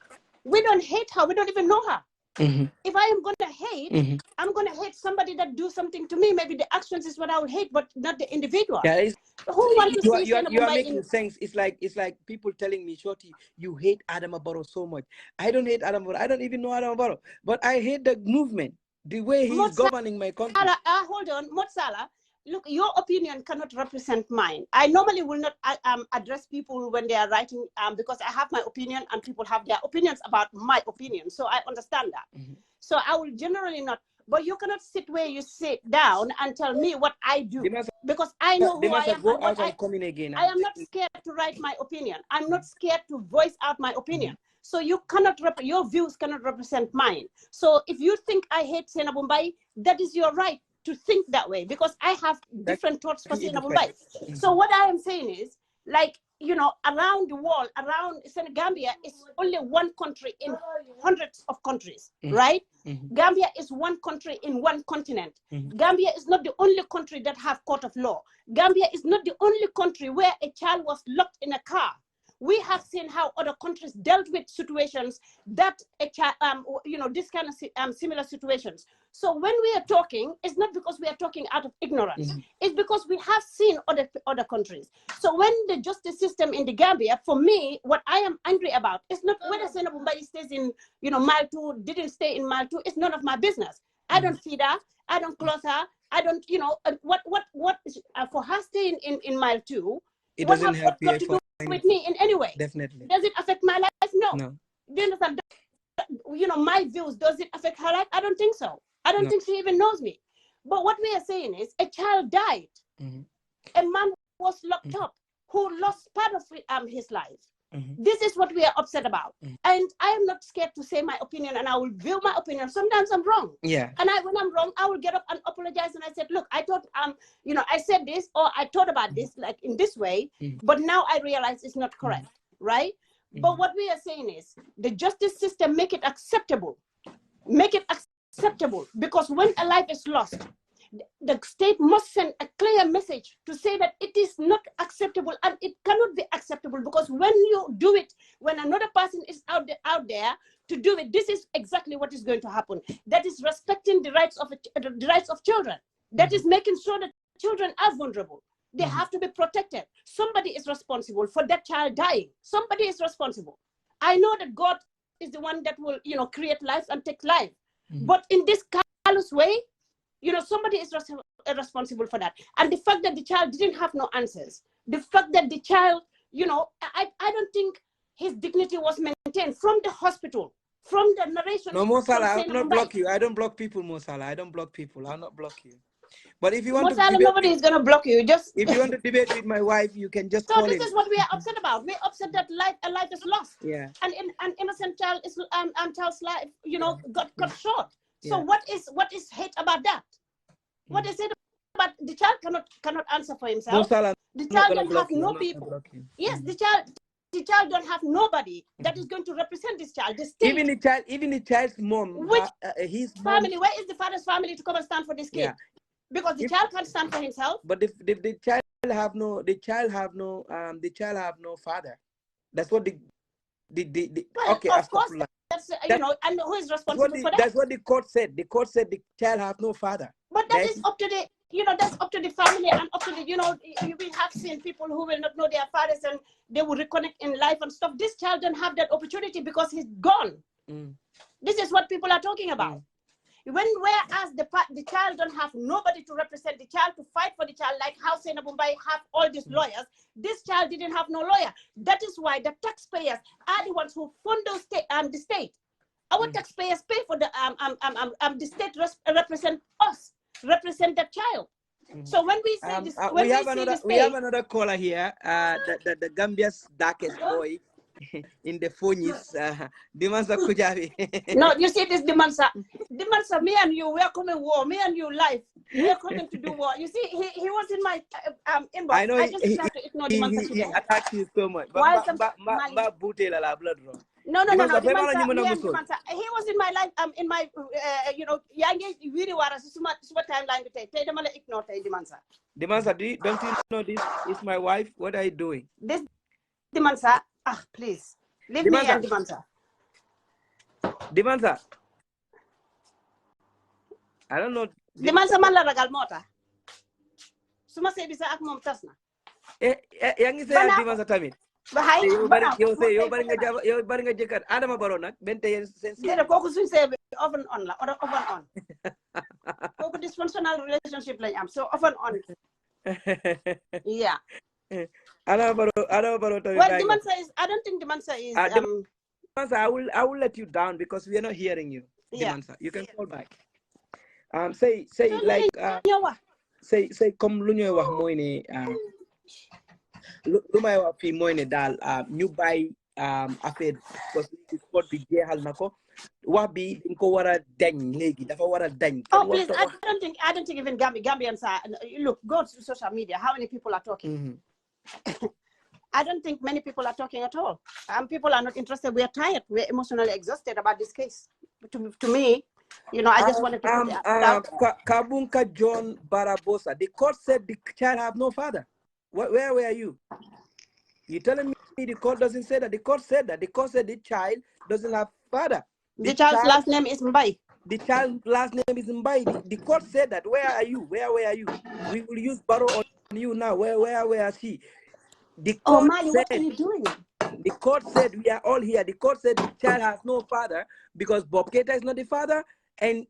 We don't hate her. We don't even know her. If I am going to hate, I'm going to hate somebody that do something to me. Maybe the actions is what I will hate, but not the individual. Yeah, who want to see you are making sense. It's like people telling me, Shorty, you hate Adama Barrow so much. I don't hate Adama Barrow. I don't even know Adama Barrow, but I hate the movement, the way he's governing my country. Hold on, Motsala. Look, your opinion cannot represent mine. I normally will not address people when they are writing because I have my opinion and people have their opinions about my opinion. So I understand that. So I will generally not. But you cannot sit where you sit down and tell me what I do because I know who I am. Go out and come in again. I am not scared to write my opinion. I'm not scared to voice out my opinion. So you cannot your views cannot represent mine. So if you think I hate Sainabou Mbye, that is your right to think that way because I have different thoughts for Sainabou Mbye. So what I am saying is, like, around the world, around Gambia is only one country in hundreds of countries, right? Gambia is one country in one continent. Gambia is not the only country that have court of law. Gambia is not the only country where a child was locked in a car. We have seen how other countries dealt with situations that this kind of similar situations. So when we are talking, it's not because we are talking out of ignorance. It's because we have seen other countries. So when the justice system in the Gambia, for me, what I am angry about is not whether Sainabou Mbye stays in, Mile 2, didn't stay in Mile 2. It's none of my business. I don't feed her. I don't clothe her. I don't, what for her staying in Mile 2, it doesn't help you with me in any way. Definitely. Does it affect my life? No. No. Do you understand? My views, does it affect her life? I don't think so. I don't think she even knows me. But what we are saying is a child died. A man was locked up who lost part of his life. This is what we are upset about. And I am not scared to say my opinion, and I will view my opinion. Sometimes I'm wrong. Yeah. And when I'm wrong, I will get up and apologize. And I said, look, I thought, you know, I said this, or I thought about this like in this way, but now I realize it's not correct, right? But what we are saying is the justice system, make it acceptable. Make it acceptable, because when a life is lost, the state must send a clear message to say that it is not acceptable, and it cannot be acceptable, because when you do it, when another person is out there to do it, this is exactly what is going to happen. That is respecting the rights of children. That is making sure that children are vulnerable. They have to be protected. Somebody is responsible for that child dying. Somebody is responsible. I know that God is the one that will, you know, create life and take life. But in this callous way, you know, somebody is responsible for that. And the fact that the child didn't have no answers, the fact that the child, you know, I don't think his dignity was maintained from the hospital, from the narration. No, Mo Salah, I will not block you. I don't block people, Mo Salah. I don't block people. I'll not block you. But if you want to debate, nobody is going to block you. Just if you want to debate with my wife, you can just so call this in. is what we are upset about. We're upset that a life is lost. Yeah. And an innocent child is child's life, you know, got cut short. So what is hate about that? What is it about the child cannot answer for himself? No, the child don't have no people. Yes, the child don't have nobody that is going to represent this child. The state, even the child's mom, his family. Where is the father's family to come and stand for this kid? Yeah. Because the child can't stand for himself. But the child have no father. That's what okay. Of course, that's you know, and who is responsible for that? That's what the court said. The court said the child have no father. But that is up to the, you know, that's up to the family and up to the, you know, we have seen people who will not know their fathers and they will reconnect in life and stuff. This child don't have that opportunity because he's gone. This is what people are talking about. Whereas the child don't have nobody to represent the child, to fight for the child, like how Sainabou have all these lawyers. This child didn't have no lawyer. That is why the taxpayers are the ones who fund the state. Our taxpayers pay for the state represent us, represent the child. So when we say this, we have another caller here. The Gambia's darkest boy. In the phone is 𝒕𝒉𝒊𝒔. No, you see this 𝒕𝒉𝒊𝒔, me and you, we are coming war, me and you live. We are coming to do war. You see, he was in my inbox. I know I just have to ignore 𝒕𝒉𝒊𝒔. He attacked you so much. Why No. 𝒕𝒉𝒊𝒔. He was in my life, in my, you know, really what timeline to take. Ignore 𝒕𝒉𝒊𝒔, don't you know this is my wife? What are you doing? This 𝒕𝒉𝒊𝒔, please. Leave me and 𝒕𝒉𝒊𝒔. 𝒕𝒉𝒊𝒔. I don't know. 𝒕𝒉𝒊𝒔 man la ragal mota. Suma se bisa ak mom tasna. Yang say 𝒕𝒉𝒊𝒔 tamit. Yo bari nga jëkkër Adama Barrow nak ben tay sen dede koku suñ sé off and on la off and on. Koku dysfunctional relationship lañ am, so off and on. Yeah. Adama Barrow tamit. Well, 𝒕𝒉𝒊𝒔 is, I don't think 𝒕𝒉𝒊𝒔 is 𝒕𝒉𝒊𝒔, I will let you down because we are not hearing you. 𝒕𝒉𝒊𝒔, you can call back. Say like say comme lu ñoy wax moy ne lu may wax fi moy ne dal ñu bay affaire parce que sport bi jéxal nako wax bi dañ ko wara dañ légui dafa wara dañ. Oh please, I don't think even Gambians are, look, go to social media, how many people are talking? I don't think many people are talking at all. People are not interested. We are tired. We're emotionally exhausted about this case. To me, you know, I just wanted to put it out. Kabunka John Barabosa, the court said the child have no father. Where were you? You telling me the court doesn't say that? The court said that. The court said the child doesn't have father. The child's last name is Mbye. The child's last name is Mbye. The court said that. Where are you? Where were you? We will use Barrow on you now. Where is he? The court Mali, what are you doing? The court said we are all here. The court said the child has no father because Bob Keita is not the father and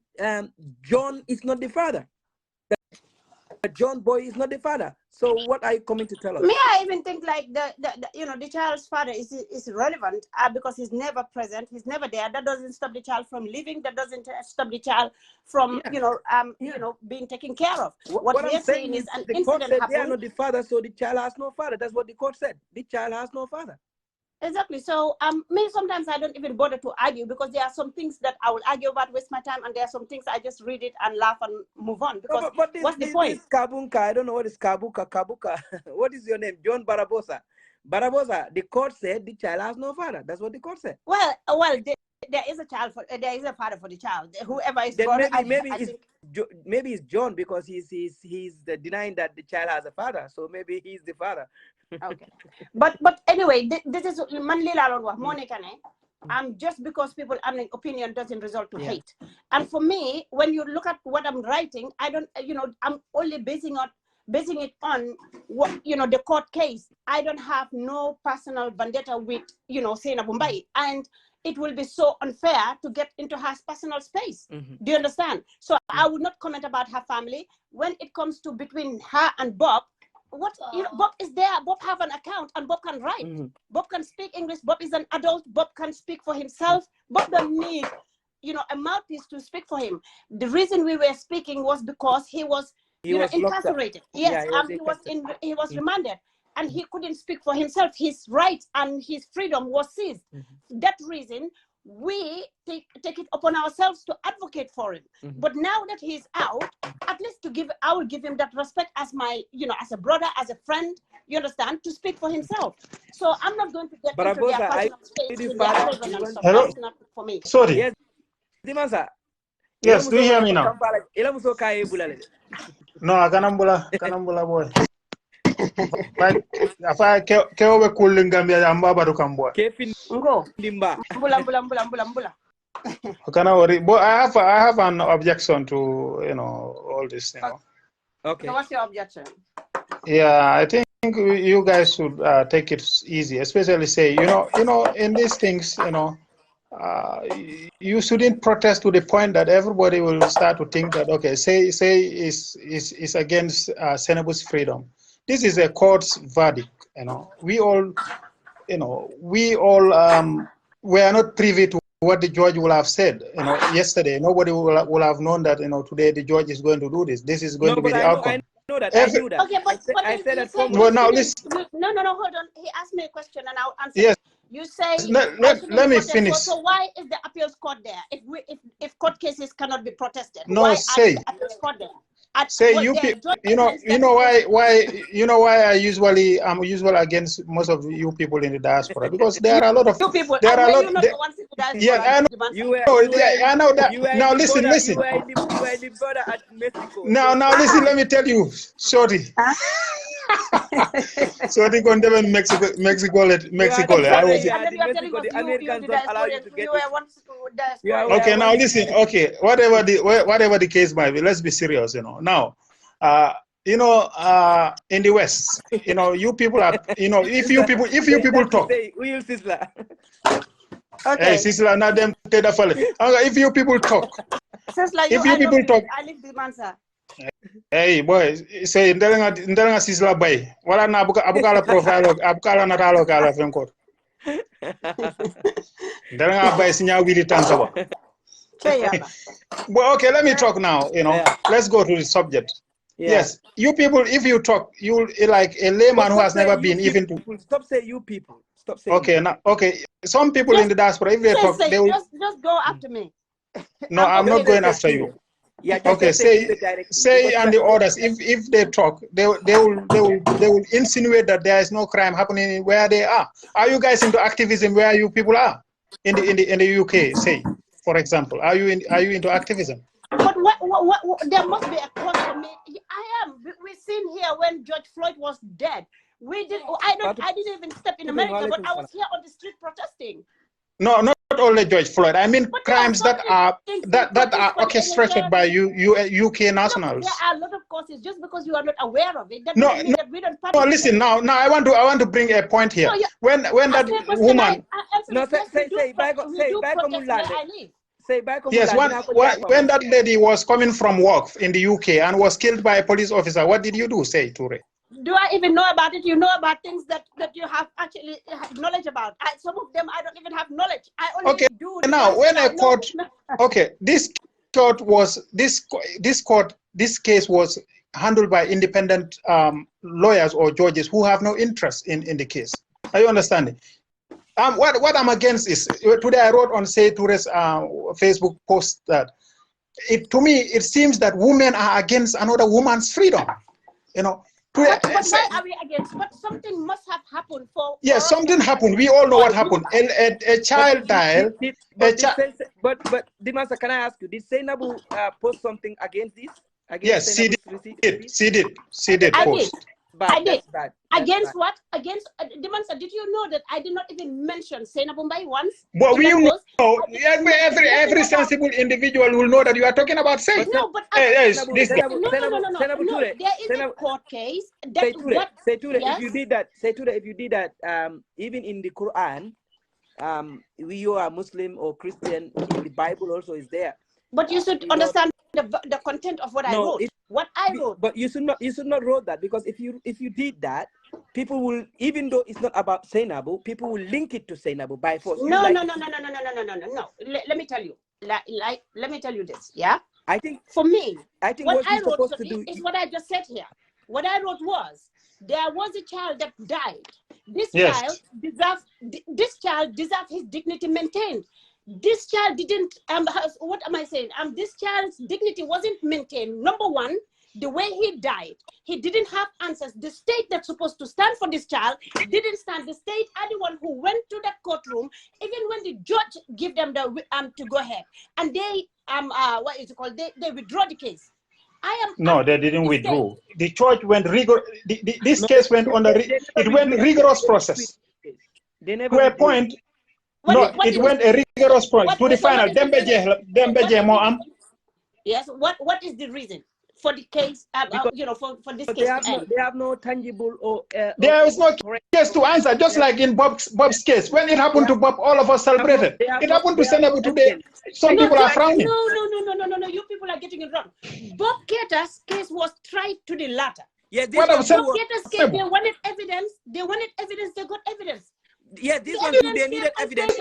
John is not the father. John Boy is not the father. So what are you coming to tell us? Me, I even think like the child's father is relevant because he's never present, he's never there. That doesn't stop the child from living. That doesn't stop the child from being taken care of. What we're saying is an the incident court said happened. they are not the father, so the child has no father. That's what the court said. The child has no father. Exactly. So me sometimes I don't even bother to argue because there are some things that I will argue about, waste my time, and there are some things I just read it and laugh and move on. Because No, but what's the point? this Kabunka, I don't know what is Kabuka. What is your name? John Barabosa. Barabosa, the court said the child has no father. That's what the court said. Well, there is a child for there is a father for the child. Whoever is then born, maybe it's John because he's denying that the child has a father. So maybe he's the father. Okay, but anyway, this is Monica. Just because people have an opinion doesn't result to hate. And for me, when you look at what I'm writing, I don't, I'm only basing it on what, the court case. I don't have no personal vendetta with, Sainabou Mbye, and it will be so unfair to get into her personal space. Do you understand? So I would not comment about her family. When it comes to between her and Bob, Bob is there. Bob have an account and Bob can write. Bob can speak English. Bob is an adult. Bob can speak for himself. Bob don't need, a mouthpiece to speak for him. The reason we were speaking was because he was incarcerated. Yes, he was remanded, and he couldn't speak for himself. His rights and his freedom was seized. That reason, we take it upon ourselves to advocate for him. But now that he's out, at least I will give him that respect as my, as a brother, as a friend, you understand, to speak for himself. So I'm not going to get into their personal space with their children and stuff. Hello? That's not for me. Sorry. Yes, Dimansa. Yes, do you hear me now? No, kanambula boy. Like, if I keobe cool in Gambia, I'm about to come boy. Ngo. Mbula. Can I worry? But I have an objection to all this. Okay. So what's your objection? Yeah, I think you guys should take it easy, especially say in these things you shouldn't protest to the point that everybody will start to think that okay, say is against Sainabou's freedom. This is a court's verdict. We all we are not privy to what the judge will have said. Yesterday, nobody will have known that today the judge is going to do this. This is going to be the outcome. I knew that. Okay, but I said that. Well, now listen. No, hold on. He asked me a question and I'll answer. Yes. You say let me finish. So why is the appeals court there? If court cases cannot be protested, no, why say. Are the appeals court there? Say why I'm usually against most of you people in the diaspora, because there are a lot of people. There are a lot. Yeah, I know that. Now listen. You were in the border at Mexico. Now listen. Let me tell you, Shorty. Shorty going to Mexico. I was. The Americans don't allow you to get it. Okay, now listen. Okay, whatever the case might be, let's be serious. Now, in the West, you people are, if you people talk. Okay. Hey, Sisla, now them take the fella. If you people talk. If you people talk. I leave the answer. Hey, boy, say ndanga Sisla bay. Wala na abukala profile, abukala natalo kala fenkot. Ndanga bay sinya wili tansawa. Well, okay, let me talk now. Let's go to the subject. Yeah. Yes, you people, if you talk, you like a layman who has never been even to. Stop saying you people. Stop saying. Okay, now, okay. Some people in the diaspora, if they talk, they will. Just go after me. No, I'm not going after you. Yeah. Okay, say and the others. If they talk, they will insinuate that there is no crime happening where they are. Are you guys into activism where you people are in the UK? Say. For example, are you into activism? But there must be a cause for me. I am. We've seen here when George Floyd was dead. We did. I didn't even step in America, but I was here on the street protesting. No, not only George Floyd. I mean, crimes that are orchestrated by UK nationals. There are a lot of causes. Just because you are not aware of it, that doesn't mean that we don't participate. No, listen. Now, I want to bring a point here. No, when that woman. Yes, when that lady was coming from work in the UK and was killed by a police officer, what did you do, say, Ture? Do I even know about it? You know about things that you have actually knowledge about. Some of them I don't even have knowledge. I only do. Now, when a court, this case was handled by independent lawyers or judges who have no interest in the case. Are you understanding? What I'm against is today I wrote on Say Toure's Facebook post that to me it seems that women are against another woman's freedom. You know. But why are we against? But something must have happened for. Yes, something happened. We all know what happened. A child died. But Dimasa, can I ask you? Did Sainabou post something against this? Yes, she did. She did post. I did. Against what? Against Dimasa, did you know that I did not even mention Sainabou Mbye once? But we know every sensible individual will know that you are talking about sex. No, but this guy. No. There is a court case. If you did that, even in the Quran, you are Muslim or Christian, in the Bible also is there. But you should understand the content of what I wrote. What I wrote. But you should not wrote that, because if you did that, people will, even though it's not about Sainabou, people will link it to Sainabou by force. No. Let me tell you. Let me tell you this. Yeah. I think for me, what I wrote is what I just said here. What I wrote was there was a child that died. This child deserves his dignity maintained. This child didn't, what am I saying? This child's dignity wasn't maintained. Number one, the way he died, he didn't have answers. The state that's supposed to stand for this child didn't stand. The state are the one who went to the courtroom, even when the judge gave them the to go ahead. And they, what is it called? They withdraw the case. No, they didn't withdraw. The church went this case went on it went rigorous process. They never to a point. It went a rigorous process to the final. 𝒂𝒄𝒄𝒏. Yes. What is the reason for the case? For this case. They have no tangible or. There is no case to answer. Just like in Bob's case, when it happened to Bob, all of us celebrated. It happened to Sainabou today. Some people are frowning. No. You people are getting it wrong. Bob 𝒂𝒄𝒄𝒏 case was tried to the latter. Yeah, Bob 𝒂𝒄𝒄𝒏's case, they wanted evidence. They got evidence. Yeah, this one too, they needed evidence.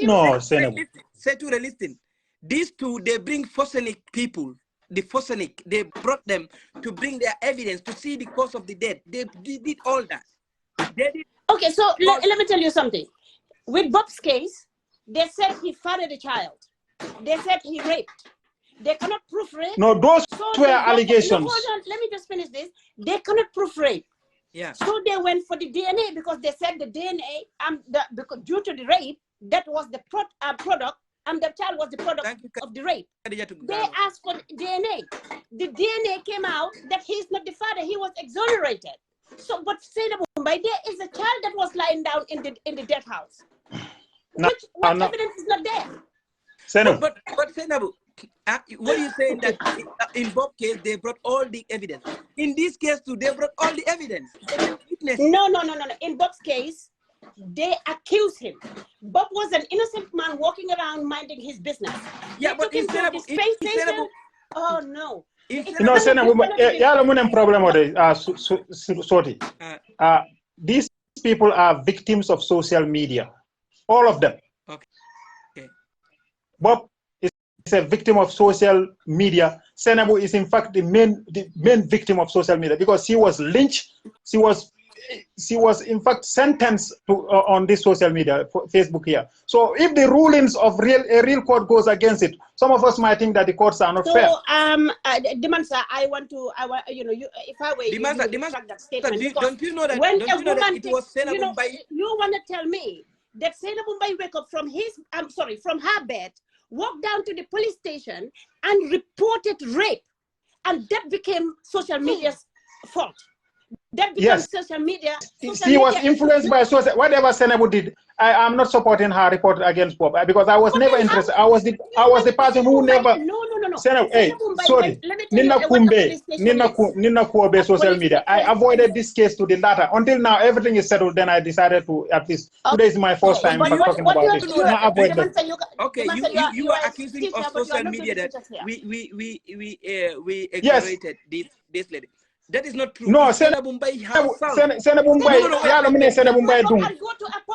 No, Sainabou. Say to the listen. These two, they bring Fosenic people. The Fosenic, they brought them to bring their evidence to see the cause of the death. They did all that. Okay, so let me tell you something. With Bob's case, they said he fathered a child. They said he raped. They cannot prove rape. No, those were allegations. No, hold on, let me just finish this. They cannot prove rape. Yeah. So they went for the DNA because they said the DNA, because due to the rape, that was the product, and the child was the product of the rape. They asked for the DNA. The DNA came out that he's not the father. He was exonerated. So, but Sainabou Mbye, there is a child that was lying down in the death house. What evidence is not there? Sainabou. But Sainabou, what are you saying that in Bob's case they brought all the evidence? In this case too, they brought all the evidence. No. In Bob's case, they accuse him. Bob was an innocent man walking around minding his business. Yeah, but in Sainabou, oh no. No, Sainabou, yalla munem problem ode sorti. These people are victims of social media. All of them. Okay. Bob is a victim of social media. Sainabou is in fact the main victim of social media because she was lynched. She was in fact sentenced to on this social media, Facebook here. So if the rulings of a real court goes against it, some of us might think that the courts are not fair. So Dimansa, if I were Dimansa, that statement, don't you know that? When don't a you know that woman it was Sainabou Mbye? You want to tell me that Sainabou Mbye wake up from from her bed, walked down to the police station and reported rape, and that became social media's fault. That becomes social media. She was influenced by social. Whatever Sainabou did, I am not supporting her report against Bob because I was never interested. I was the person who never. No. Sainabou, hey, sorry. Nina Kuobe social media. I avoided this case to the latter. Until now, everything is settled. Then I decided to at least today is my first time talking about this. Okay, you are accusing of social media that we exaggerated this lady. That is not true. No, Sainabou Mbye herself. Sainabou Mbye, yalla mune Sainabou Mbye dum.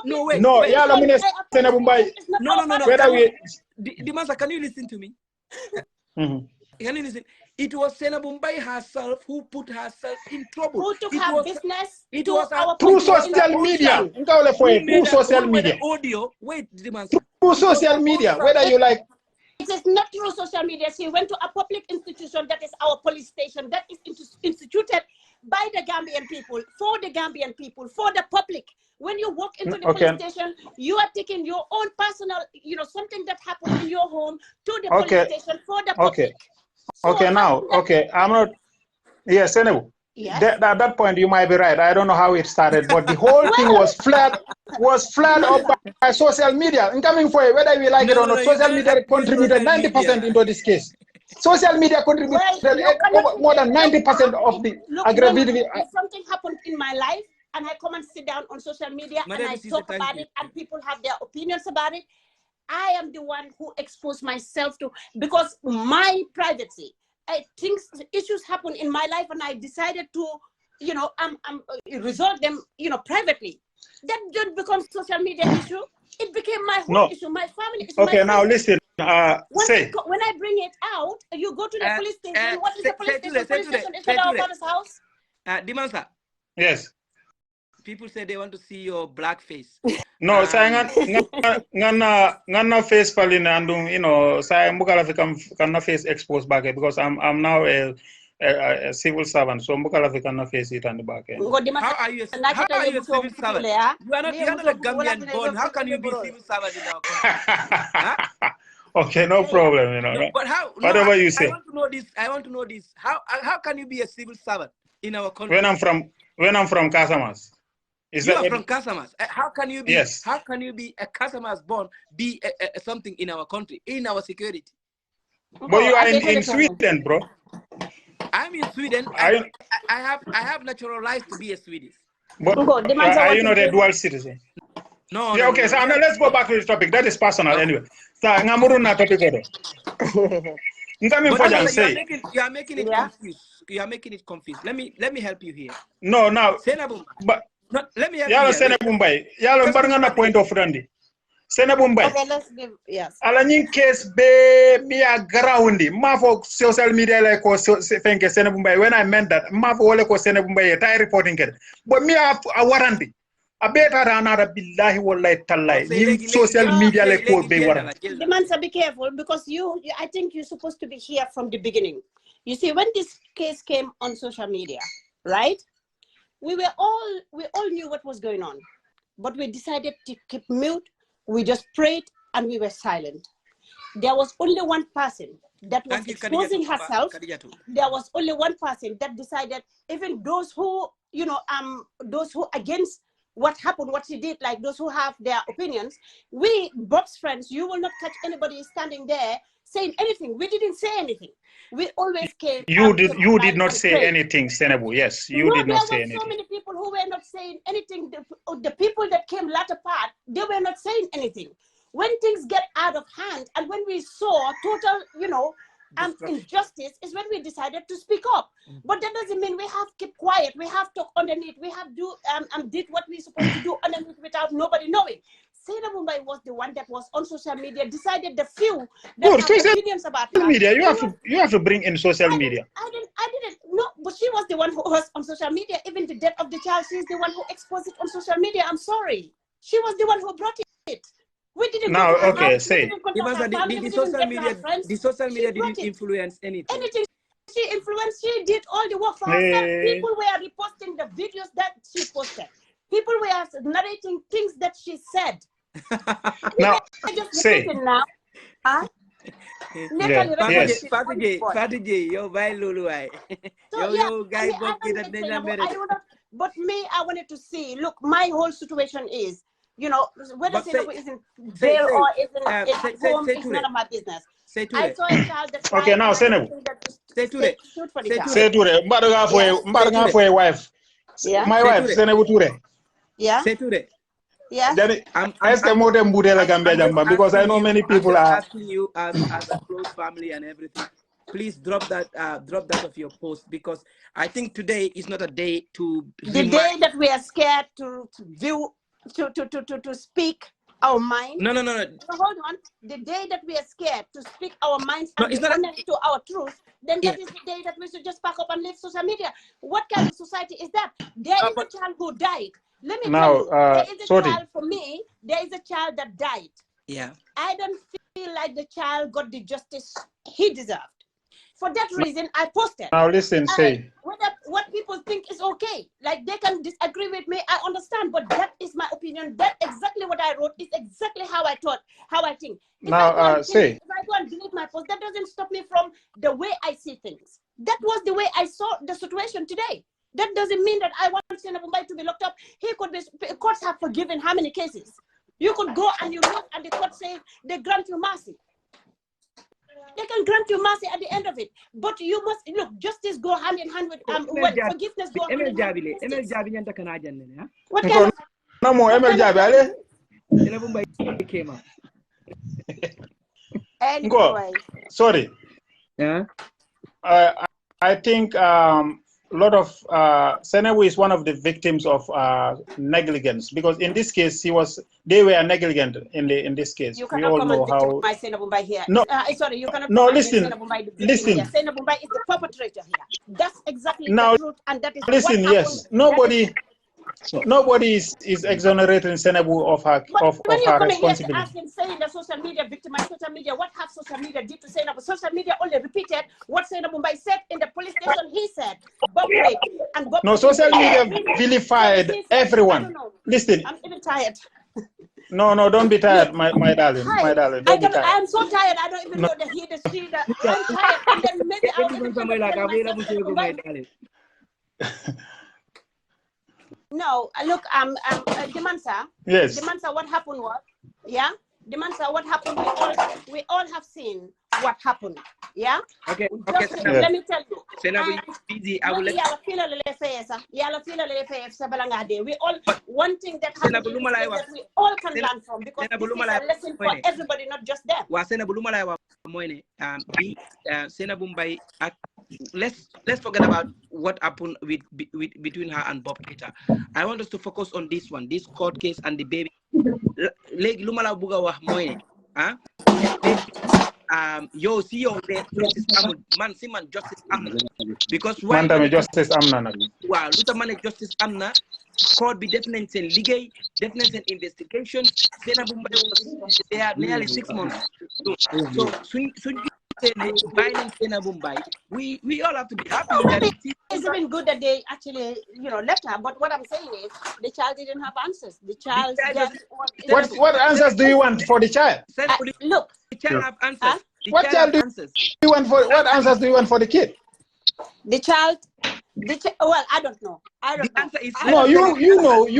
No, wait. No, yalla mune Sainabou Mbye. No. Whether we. Dimansa, can you listen to me? Can you listen? It was Sainabou Mbye herself who put herself in trouble. Who took her business it to was our through political social media. institution. Through social media. Audio. Wait, through social media, whether you like. It is not through social media. She went to a public institution that is our police station that is instituted by the Gambian people, for the Gambian people, for the public. When you walk into the police station, you are taking your own personal, something that happened in your home to the police station for the public. I'm not. Yes, Sainabou. Yes. At that point, you might be right. I don't know how it started, but the whole thing was flat up by social media. And coming for it, whether we like it or not, social media contributed 90% into this case. Social media contributed more than 90% of the aggravated. If something happened in my life, and I come and sit down on social media and I talk about it, and people have their opinions about it, I am the one who exposed myself to, because my privacy. Issues happen in my life, and I decided to, resolve them, privately. That didn't become social media issue. It became my whole issue, my family issue. Okay, now listen. When I bring it out, you go to the police station. What is the police station? Police station is at our father's house. Dimansa. Yes. People say they want to see your black face. No, saya ngana face falling and saya mbukala fikam face exposed back because I'm now a civil servant, so mbukala fikam face it on the back end. How are you a civil servant? You are not a Gambian born. How can you be civil servant in our country? Okay, no problem. No, but how? Whatever you say. I want to know this. How can you be a civil servant in our country? When I'm from Casamas. You are from Casamas. How can you be? Yes. How can you be a Casamas born? Be something in our country, in our security? But you are in Sweden, bro. I'm in Sweden. I have naturalized to be a Swedish. But are you not a dual citizen? No. Yeah. Okay. So let's go back to this topic. That is personal, anyway. So ngamuru na topic odo. You are making it confused. You are making it confused. Let me help you here. No, now. But. No, let me help you. Sainabou Mbye. Yalo mbaranga point of Randy. Sainabou Mbye. Okay, let's give Ala nyin case be mia groundi. Ma for social media like ko fenke Sainabou Mbye. When I meant that, ma for wale ko Sainabou Mbye tie reporting kede. But me a warranty. A better another billahi wallahi tallahi. Social media like ko be warranty. Demansa, be careful because I think you're supposed to be here from the beginning. You see, when this case came on social media, right? We all knew what was going on, but we decided to keep mute. We just prayed and we were silent. There was only one person that was exposing herself. There was only one person that decided, even those who, those who against what happened, what she did, like those who have their opinions, we, Bob's friends, you will not catch anybody standing there saying anything. We didn't say anything. We always came. You did not say anything, Sainabou. Yes, you did not say anything. There were so many people who were not saying anything. The people that came latter part, they were not saying anything. When things get out of hand, and when we saw total, injustice, is when we decided to speak up. But that doesn't mean we have to keep quiet. We have to underneath. We have to did what we're supposed to do underneath without nobody knowing. Sainabou Mbye was the one that was on social media, decided the few that have opinions about social media. You have to bring in social media. I didn't. No, but she was the one who was on social media. Even the death of the child, she's the one who exposed it on social media. I'm sorry. She was the one who brought it. We didn't. Now, okay, say. The social media didn't influence anything. She influenced. She did all the work for herself. People were reposting the videos that she posted. People were narrating things that she said. Now, say. Now. Huh? Yes. Fatije, yo by Lulu. But me, I wanted to see. Look, my whole situation is, whether Sainabou is in jail or is at home is none of my business. I saw a child that. Okay, now Sainabou. Say to it. Say to it. Mbarga for a wife. My wife, Sainabou Toure. Yeah. Say to it. Yeah. Because I know many people are asking you as a close family and everything. Please drop that of your post, because I think today is not a day to. The day that we are scared to view, to speak our mind. No. So hold on. The day that we are scared to speak our minds and be honest to our truth, then that is the day that we should just pack up and leave social media. What kind of society is that? There is a child who died. Let me tell you, there is a child, for me, there is a child that died. Yeah. I don't feel like the child got the justice he deserved. For that reason, I posted. Now listen, say. What people think is okay. Like, they can disagree with me, I understand, but that is my opinion. That exactly what I wrote is exactly how I thought, how I think. If I go and delete my post, that doesn't stop me from the way I see things. That was the way I saw the situation today. That doesn't mean that I want Sainabou Mbye to be locked up. He could be, courts have forgiven how many cases? You could go and you look and the court say they grant you mercy. They can grant you mercy at the end of it. But you must, look, justice go hand in hand with, forgiveness go hand in hand with justice. What kind of... No more 𝒂𝒄𝒄𝒏 came up. Anyway. Sorry. Yeah. I think a lot of Sainabou is one of the victims of negligence, because in this case they were negligent in this case. You cannot come and victimize Sainabou Mbye here. No, sorry, you cannot. No, listen. Listen. Sainabou Mbye is the perpetrator here. That's exactly the truth, and that is listen. What yes, nobody is exonerating Sainabou of her responsibility. Here to ask saying the social media victimized social media. What have social media did to Sainabou? Social media only repeated what Sainabou Mbye said in the police station. He said, no, social media vilified everyone. Listen, I'm even tired. No, don't be tired, my darling. My darling, don't be tired. I'm so tired. I don't even know the heat, the street. I'm tired. And then maybe No, look, Demansa. Yes. Demansa, what happened was, yeah? Demansa, what happened? We all have seen what happened, yeah? Okay. Let me tell you. Sainabou is busy. I will let we all, one thing that happened that we all can learn from, because this is a lesson for everybody, not just them. Sainabou Mbye, let's forget about what happened between her and Bob Keita. I want us to focus on this one, this court case and the baby. Lumala buga wax moy yo si yo justice amul man si man justice amna, because man tamit justice amna nak waaw lu tax mané justice amna, court bi def nañ sen liggéey, def nañ sen investigations. Sainabou Mbye was there nearly 6 months, so soon we all have to be happy that it's been good that they actually, left her. But what I'm saying is, the child didn't have answers. The child what answers do you want for the child? Look, the child have answers. What answers do you want for the kid? The child. Well, I don't know. The answer is no. You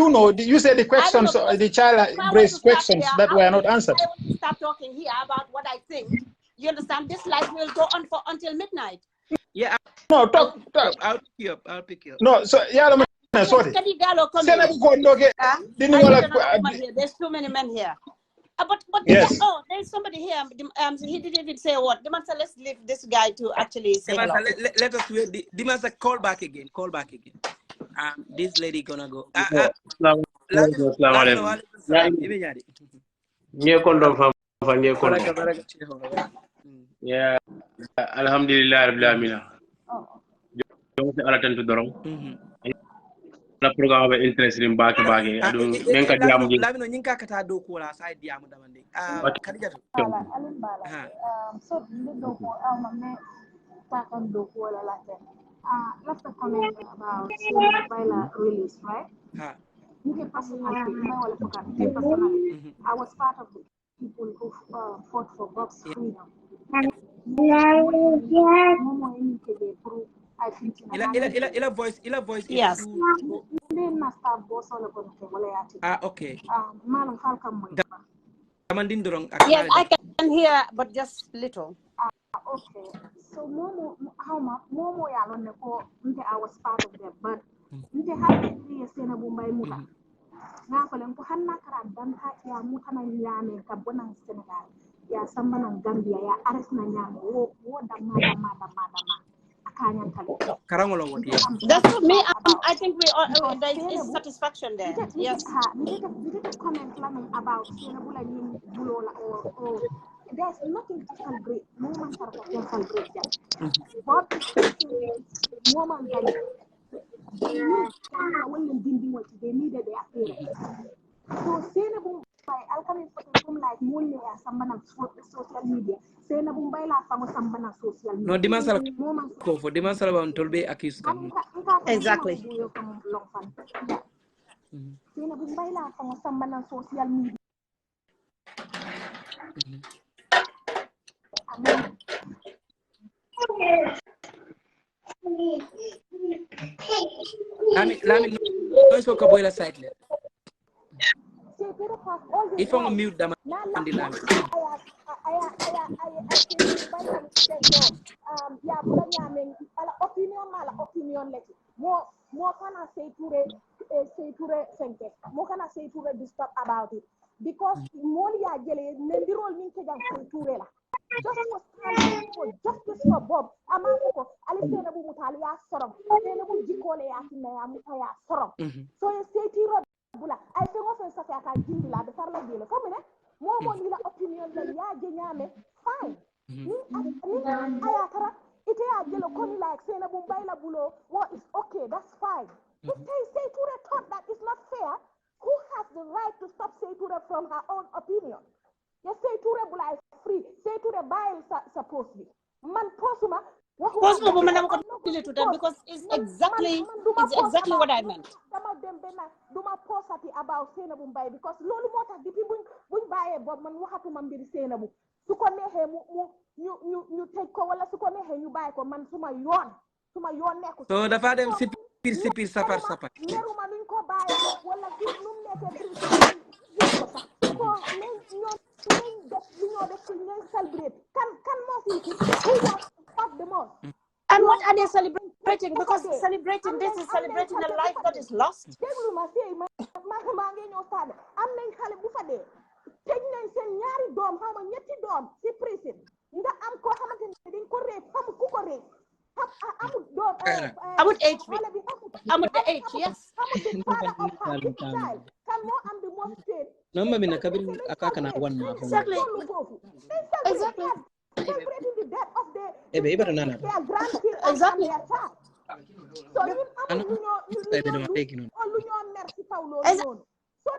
know. You said the questions. The child raised questions that were not answered. I want to start talking here about what I think. You understand? This life will go on until midnight. Yeah. No, talk. I'll pick you up. No, so sorry. There's too many men here. But yes. There's somebody here. He didn't even say a word. Demansa, let's leave this guy to actually say hello. Let us wait. Demansa, call back again. This lady gonna go. Yeah, alhamdulillah rabbil alamin. Don't ala tan to dorong. La programme be interest rim baake adu men ka diam ji. Lamino nyinka kata do ko la sai diam damande. Kadijatu. So do ko me ta kan do ko la la. Let's comment about Sainabou release, right? Personally, I was part of the people who fought for Bob's freedom. Ila voice. Yes. Okay. Yes, I can hear, but just little. Okay. So Momo yalone ko I was part of them, but happy Sainabou Mbye muta. Nga ko len ko hanna kara danta ya mutana nyame ka bonan Senegal ya samba nan Gambia ya ares na nyame wo dama That's for me. I think there is satisfaction there. Yes. We did a comment about Sainabou or there's nothing to celebrate. No man can celebrate them. But woman they needed their parents. So Sainabou I'll come in from like Monday or someone on social media. Sainabou la famo someone on social media. No dimasala ko fo dimasala ba ntolbe accuse kam. Exactly. Sainabou la famo someone on social media. Lami no so ko boyla site le. If on mute dama andi lami. Opinion more can I say disturb about it because Molia Jelly Nendirol Minkejan Turela. Just was standing for justice for Bob. Amako, Alicenabu Mutalia Sorom, Senabu Jikole Akinaya Mutaya Sorom. So you say to Bula, I think also Saka Jindila, the Carla Gila. For me, more Monila opinion than Yajame, fine. Ayakara, it is yellow comi like Sainabou Baila Bulo, what is okay, that's fine. If say Ture thought that is not fair, who has the right to stop Seiture from her own opinion? Yes, Seiture Bula is free, Seiture Bail supposedly. Man Posuma, because it's exactly what I meant. Some of them do my post about Sainabou Mbye because Lulu Mota the people we buy a bob man what happened man be Sainabou. To come here you take cola to come here you buy a man to my yon neck. So the father sipir safar. Neru malinko buy wala give num celebrate. Can most who was stop the most. And what are they celebrating? Because celebrating this is celebrating a life that is lost. I'm with H. I'm with the H, yes. Exactly. Exactly. Celebrating the death of their exactly.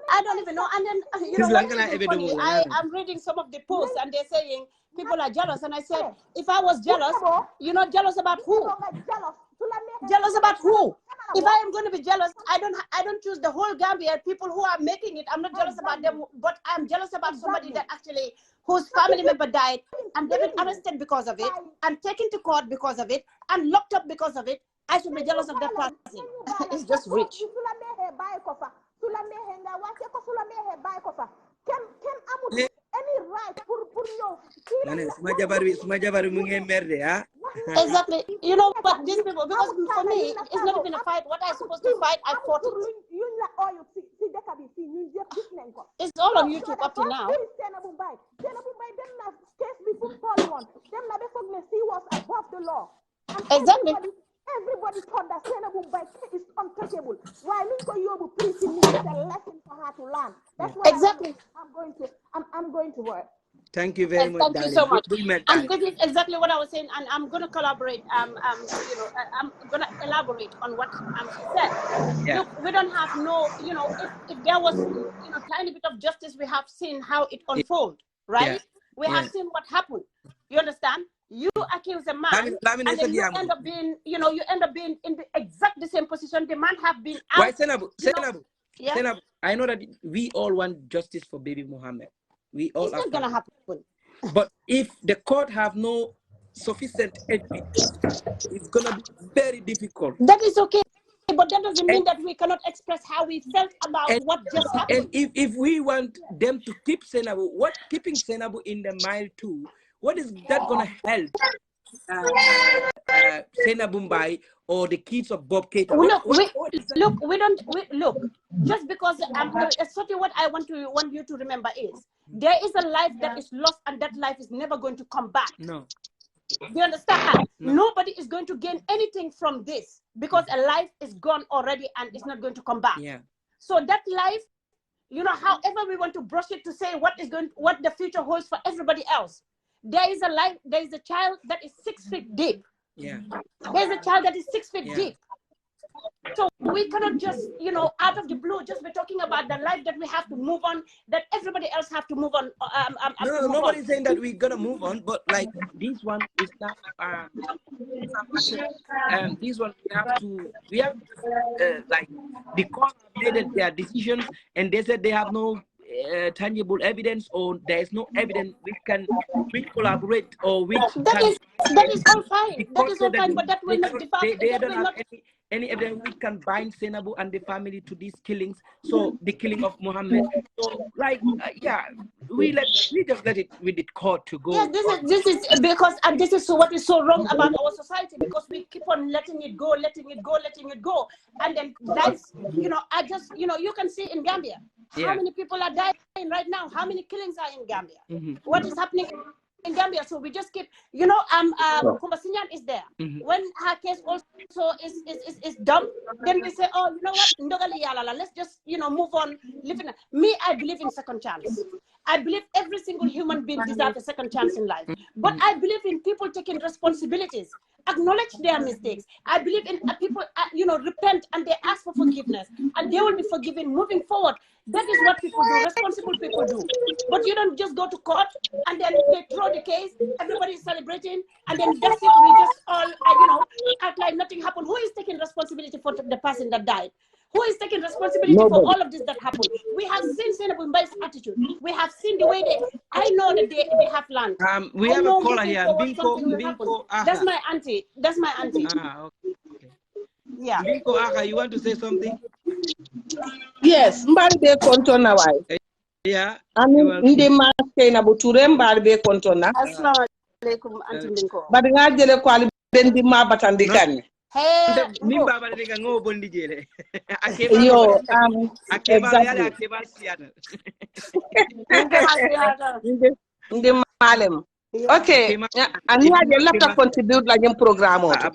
I don't even know. And then, you know, funny, I'm reading some of the posts and they're saying people are jealous. And I said, if I was jealous, you're not jealous about who? Jealous about who? If I am going to be jealous, I don't choose the whole Gambia. People who are making it, I'm not jealous about them, but I'm jealous about somebody that actually, whose family member died and they've been arrested because of it and taken to court because of it and locked up because of it. I should be jealous of that person. It's just rich. Exactly. You know, but these people, because for me, it's not even a fight. What I'm supposed to fight, I fought it. It's all on YouTube up to now. Exactly. Everybody thought that Sainabou Mbye is untouchable. Why you preaching me? It's a lesson for her to learn. That's why exactly. I'm going to work. Thank you very much. Thank you so much. And this is exactly what I was saying, and I'm going to collaborate. I'm going to elaborate on what she said. Yeah. Look, we don't have if there was tiny bit of justice, we have seen how it unfolded, right? Yeah. We have seen what happened. You understand? You accuse a man, and then you end up being, you end up being in the exact same position. The man have been out. Why, Sainabou? Sainabou, I know that we all want justice for baby Mohammed. We all. It's not gonna happen. But if the court have no sufficient evidence, it's gonna be very difficult. That is okay, but that doesn't mean that we cannot express how we felt about what just happened. And if we want them to keep Sainabou, keeping Sainabou in the mile too? What is that going to help Sainabou Mbye or the kids of Bob Keita? Look, just because what I want you to remember is there is a life that is lost and that life is never going to come back. No. Do you understand? Nobody is going to gain anything from this because a life is gone already and it's not going to come back. Yeah. So that life, you know, however we want to brush it to say what the future holds for everybody else. There is a life, there is a child that is 6 feet deep. Yeah. There's a child that is 6 feet deep. So we cannot just, you know, out of the blue, just be talking about the life that we have to move on, that everybody else have to move on. No, nobody's saying that we're gonna move on, but like this one is not. This one we have to like the court made their decisions, and they said they have no tangible evidence, or there is no evidence which collaborate or which that is all fine. That is all fine, but that will not define. They don't have any evidence which can bind Sainabou and the family to these killings. So the killing of Mohammed. So like yeah, we just let it with the court to go. Yes, this is because and this is what is so wrong about our society, because we keep on letting it go, and then lives. You know, you can see in Gambia how many people are dying right now. How many killings are in Gambia? What is happening in Gambia? So we just keep, you know, 𝒂𝒂𝒏 is there. When her case also is done, then we say, oh, you know what, let's just, you know, move on. Me, I believe in second chance. I believe every single human being deserves a second chance in life. But I believe in people taking responsibilities, acknowledge their mistakes. I believe in people, you know, repent and they ask for forgiveness, and they will be forgiven moving forward. That is what people do, responsible people do. But you don't just go to court and then they throw the case, everybody is celebrating, and then that's it. We just all, you know, act like nothing happened. Who is taking responsibility for the person that died? Who is taking responsibility for all of this that happened? We have seen Sainabou Mbye's attitude. We have seen the way I know that they have learned. We have a caller here. Binko, That's my auntie. That's my auntie. Okay. Yeah. Binko Aha, you want to say something? Yes, Mbye kontona wai. Yeah. Ndi ma Sainabou Touré Mbye kontona. Assalamu alaikum, Auntie Binko. Badi nga jele ko ali bendi ma batandi kan. Hey, ni baba de nga ngo bondi jele. Yo, exactly. Ndi malem. Okay, ani aje lapta contribute la nyem programme oto.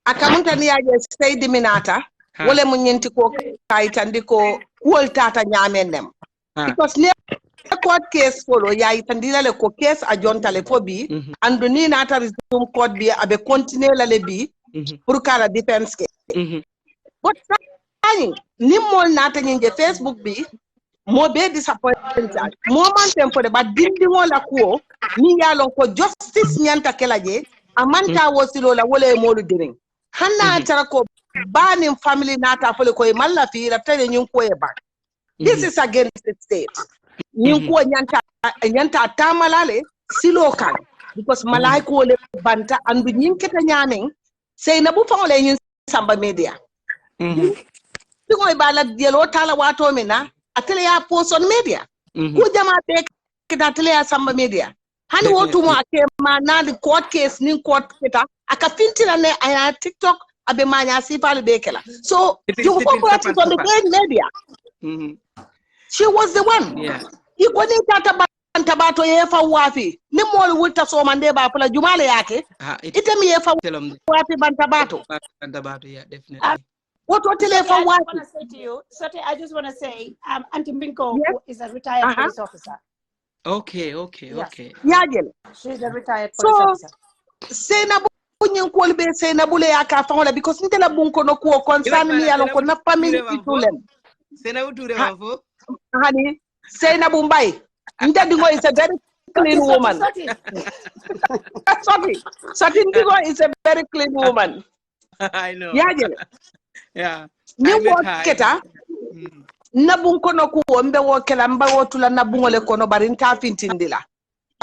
Akamunta ni aje stay diminata. Wole mu nyenti ko kayitandi ko woltata nyamenem. Because ne court case follow ya itandila le ko case a jontale fo bi andu ni nata resume court bi abe continue la le bi pour kala defense ke. But ni mol nata nyinje Facebook bi mo be disappointed mo man tempo de ba dindi wala ko ni yalon ko justice nyanta kelaje amanta wosilo la wole molu diring hanna tara ko bani family nata fole ko malla fi la tane nyun ko e ba. This is against the state. Nyun ko nyanta tamalale silo kan because malai ko le banta andu nyin keta nyamen Sainabou fa ole nyin samba media. Tingo e bala dielo tala wato mina atele ya post on media. Ku jama be kita atele ya samba media. Hani wotu mo akema na the court case nin court kita akafintina ne aya TikTok abe manya sifal bekela. So you go for it on the great media. She was the one. Yeah. Ikoni tata bantabato yefa wafi. Ni mol wulta so mande ba pula jumale yake. Itemi yefa wafi bantabato. Bantabato, yeah, definitely. What telefa wafi? I want to say to you, Sote, I just want to say, Auntie Binko is a retired police officer. Okay. Yagel. She's a retired police officer. Sainabou nyin kolbe Sainabou le yaka fangola because nitela bunko no ko concern mi yalon ko na family itulem. Sainabou Touré wafo. Honey, Sainabou Mbye. Ndadingo is a very clean woman. Satindigo is a very clean woman. I know. Yeah. Ni woketa. Nabunko no ku ombe wokela mba wotula nabungole kono barinta fintindila.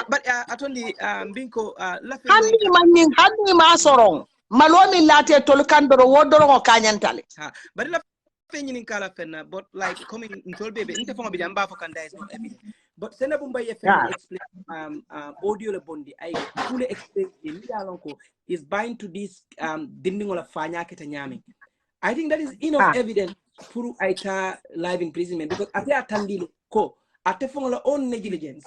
But atondi Binko hani ma sorong. Malomi late tolkandoro wodoro kanyantale. But in kala fenna, but like coming in 𝒂𝒏 inte fonga bijamba for can there is no evidence. But Sainabou Mbye explain audio le bondi I fully explain in Alonko is bind to this dindingola fanya keta nyami. I think that is enough evidence for aita live imprisonment because ate atandilo ko ate fonga own negligence.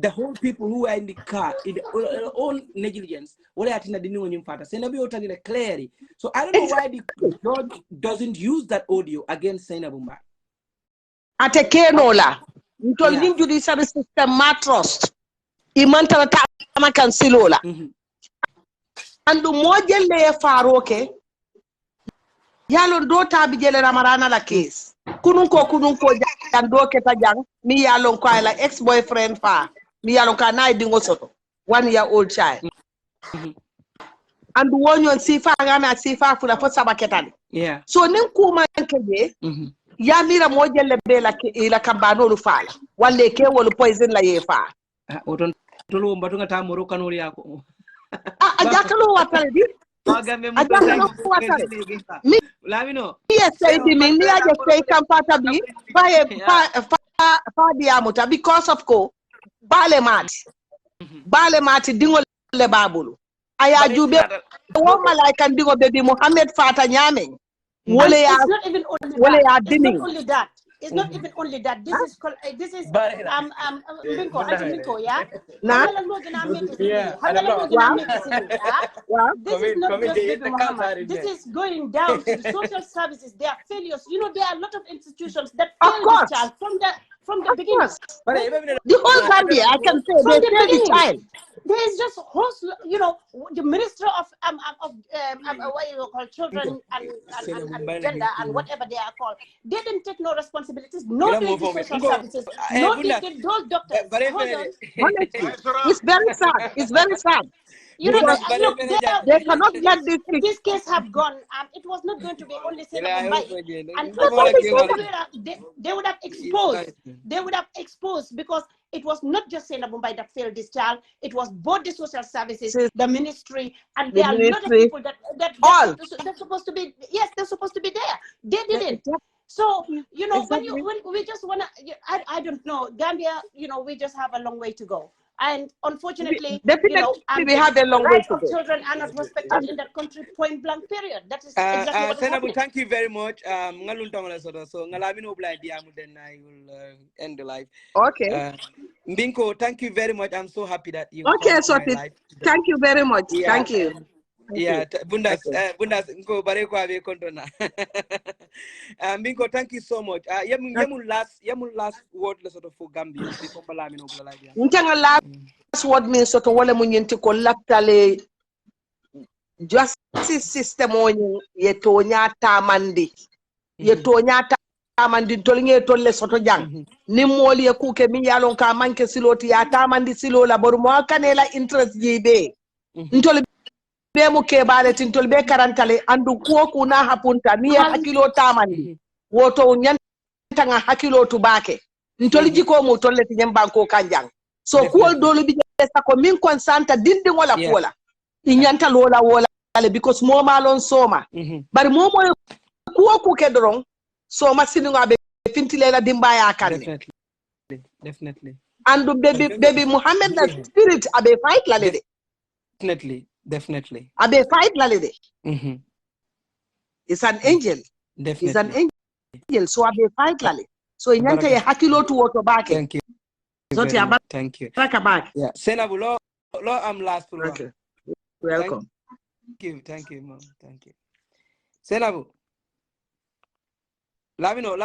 the whole people who are in the car, in their own negligence, what I think that clearly. So I don't know why the judge doesn't use that audio against Sainabou Mbye. At a Kenola, you judiciary system mattrust. Imantala kan silola. And the model le faroke. Yalo do tabi jele ramarana la case. Kununko jando keta jang. Mi yalo ko la ex-boyfriend fa. Mi yalo ka na dingo soto. 1-year-old child. And one yon sifa ngana sifa fula fo sabaketani. Yeah. So nin kuma keje. Ya mira model le be la kambano lu fala. Wale ke wolu poison la ye fa. Oton tolo mbatunga ta moro kanori yako. Ajakalo watale di. Ajakalo watale. Yes, say the me just say kampata bi fa diamuta because of ko bale mati dingo le babulu. Aya jube wo malaika dingo baby Muhammad Fata nyame. It's not even only that. It's not even only that. This is Binko, yeah. This is not just Baby Muhammad. This is going down to the social services. They are failures. You know, there are a lot of institutions that fail this child from the beginning. The whole Gambia, I can say, they fail the child. There is just host, you know, the Minister of what you call children and gender and whatever they are called. They didn't take no responsibilities. No doing the social services. No did those doctors. It's very sad. It's very sad. You know, they cannot let this case have gone. It was not going to be only Sainabou Mbye, and they would have exposed. They would have exposed because it was not just Sainabou Mbye that failed this child. It was both the social services, the ministry, and there are a lot of people they're supposed to be. Yes, they're supposed to be there. They didn't. So you know, when we just wanna, I don't know, Gambia. You know, we just have a long way to go. And unfortunately, we have a long way to go. Children are not respected in that country, point blank period. That is exactly what is happening. Thank you very much. So then I will end the live. Okay. Mbinko, thank you very much. I'm so happy that you. Okay, so thank you very much. Yeah, thank you. Yeah, Bundas, Nko Bareko Ave Kontona. Mbinko, thank you so much. Yamun last word sort of for Gambia before Palamino Blaladia. Last word means sort of wale munyenti ko laktale justice system on yetonya tamandi. Yetonya tamandi tolinge tolle soto jang. Nimoli ye kuke mi yalon ka manke siloti ya tamandi silo la borumo kanela interest jibe. Ntoli bemu kebale tintol be karantale andu kuoku na hapunta ni hakilo tamani woto nyanta nga hakilo tubake ntoli jiko mu tolle tinyambanko kanjang so kuol dolu bi jessa ko min konsanta dindi wala kuola nyanta lola wala because mo malon soma bari mo kuoku kedron so masini ngabe fintilela dimbaya kanne definitely andu baby Muhammad na spirit abe fight la lede Definitely. Abe fight lalede. It's an angel. Definitely. It's an angel. So abe fight lale. So inyante ye hakilo tu woto bake. Thank you. Thank you. Yeah. Sainabou, lo am last for. Okay. Welcome. Thank you, mom. Thank you. Sainabou. Lamino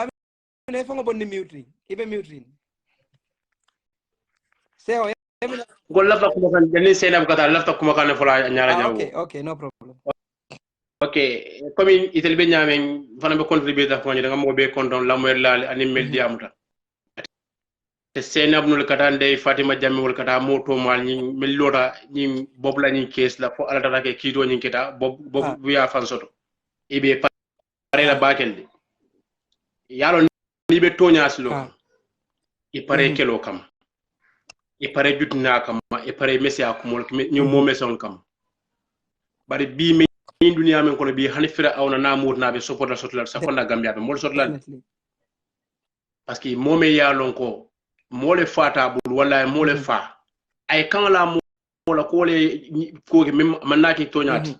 fongo bonni mute. Ibe mute. Say Golla kuma kan jani Sainabou kata lafta kuma kan fola nyara nyawo. Okay, no problem. Okay, comme itel be nyamen fana be contribuer da ko nga mo be konton lamoy laal ani media muta. Te Sainabou nul kata ndey Fatima Jammeh wol kata moto mal ni melota ni bob la ni case la fo ala data ke kido ni kita bob wiya fan soto. Ibe pare la bakende. Yalo ni be tonya slo. I pare kelo kam. E pare jutna kam e pare mesia ko mol ñu mo meson kam bari bi me dunya men ko bi hanifira awna namur nabe sopota sotla sa fonda Gambia be mol sotla parce que momé ya lon ko mole fata bul wala mole fa ay kan la mola ko le ko même manaki toñati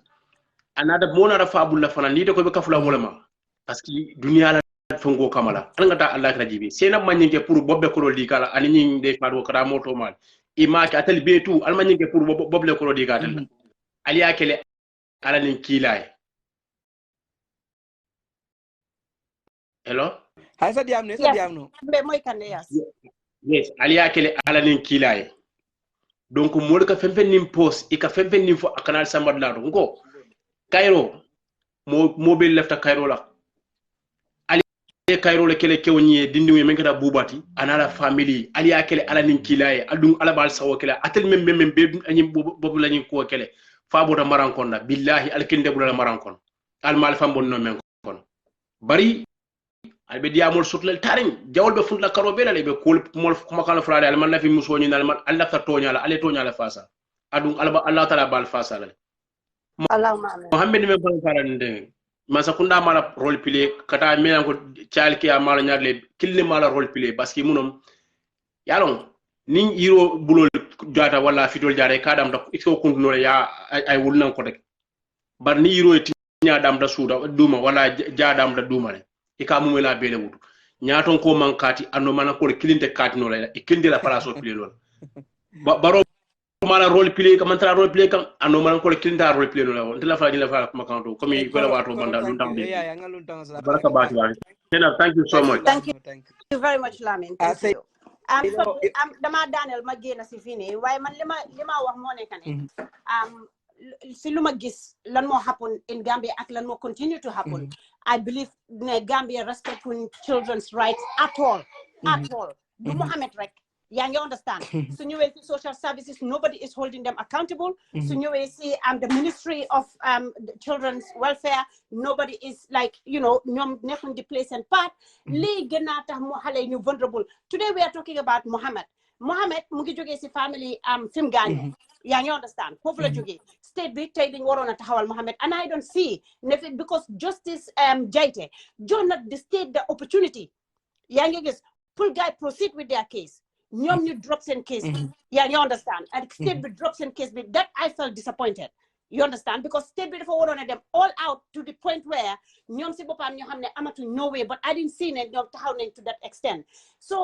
anada mona rafa bul la fana ni de ko be kafula wala ma parce que dunya la fongo kamala tangata Allah ka jibi Sainabou manyinke pour bobbe ko li kala ani nyi de fado kata moto mal imaki atel betu almanyinke pour boble ko di gatal ali akele ala nin kilay hello hay sa diam no be moy kande yes ali akele ala nin kilay donc mol ka femfen nim post e ka femfen nim fo kanal samad la ngo Cairo mo be lefta Cairo la ali Cairo le kele kewni dindi men kada bubati anala family ali akele ala nin kilay adum ala bal sawo kele atel mem be anyim bobu lañu ko kele fa bota marankon na billahi alkinde bula marankon al mal fam bonno men kon bari albe diamol sotlal taring jawol be fundla karo be la be kol mol makala frade al man la fi musoni dal man alla ta toñala ale toñala fasa adum alba allah taala bal fasa la allahumma amin muhammad men ban farande masa kunda mala role play kata me ko chalki amala nyagle kilni mala role play parce que munom yalon nin iro bulol jata wala fitol jare kadam da iko kunno ya ay wulnan ko rek bar ni iro tinya dam da suda duma wala jadam da duma le ika mumela bele wutu nyaton ko mankati anno mana ko kilinte kati no la e kinde la place o play lol baro mala role play ka mantara role play kan anno mana ko kilinta role play no la ndila fa dila fa kuma kanto comme ko la wato banda dum tambe baraka baati wa thank you so much thank you very much Lamin thank you dama Daniel ma génn si fii nii waaye man lima wax moo nekk ne si lu ma gis lan moo happen in Gambia ak lan moo continue to happen I believe ne Gambia respecting children's rights at all du Mohamed rek yaa ngi understand su ñëwee si social services nobody is holding them accountable su ñëwee si the Ministry of Children's Welfare nobody is like ñoom nekkuñ di play seen part lii gën a tax mu xale ñu vulnerable today we are talking about Mohamed mu ngi jógee si family fim gaañu yaa ngi understand foofu la jógee state bi tey dañu waroon a taxawal Mohamed and I don't see because Justice Jaiteh jox na the state the opportunity yaa ngi gis pour guys proceed with their case ñoom ñu drop seen case bi you understand and state bi drop seen case bi that I felt disappointed you understand because state bi dafa waroon a dem all out to the point where ñoom si boppam ñoo xam ne amatu no way but I didn't see ne ñoom taxaw nañ to that extent so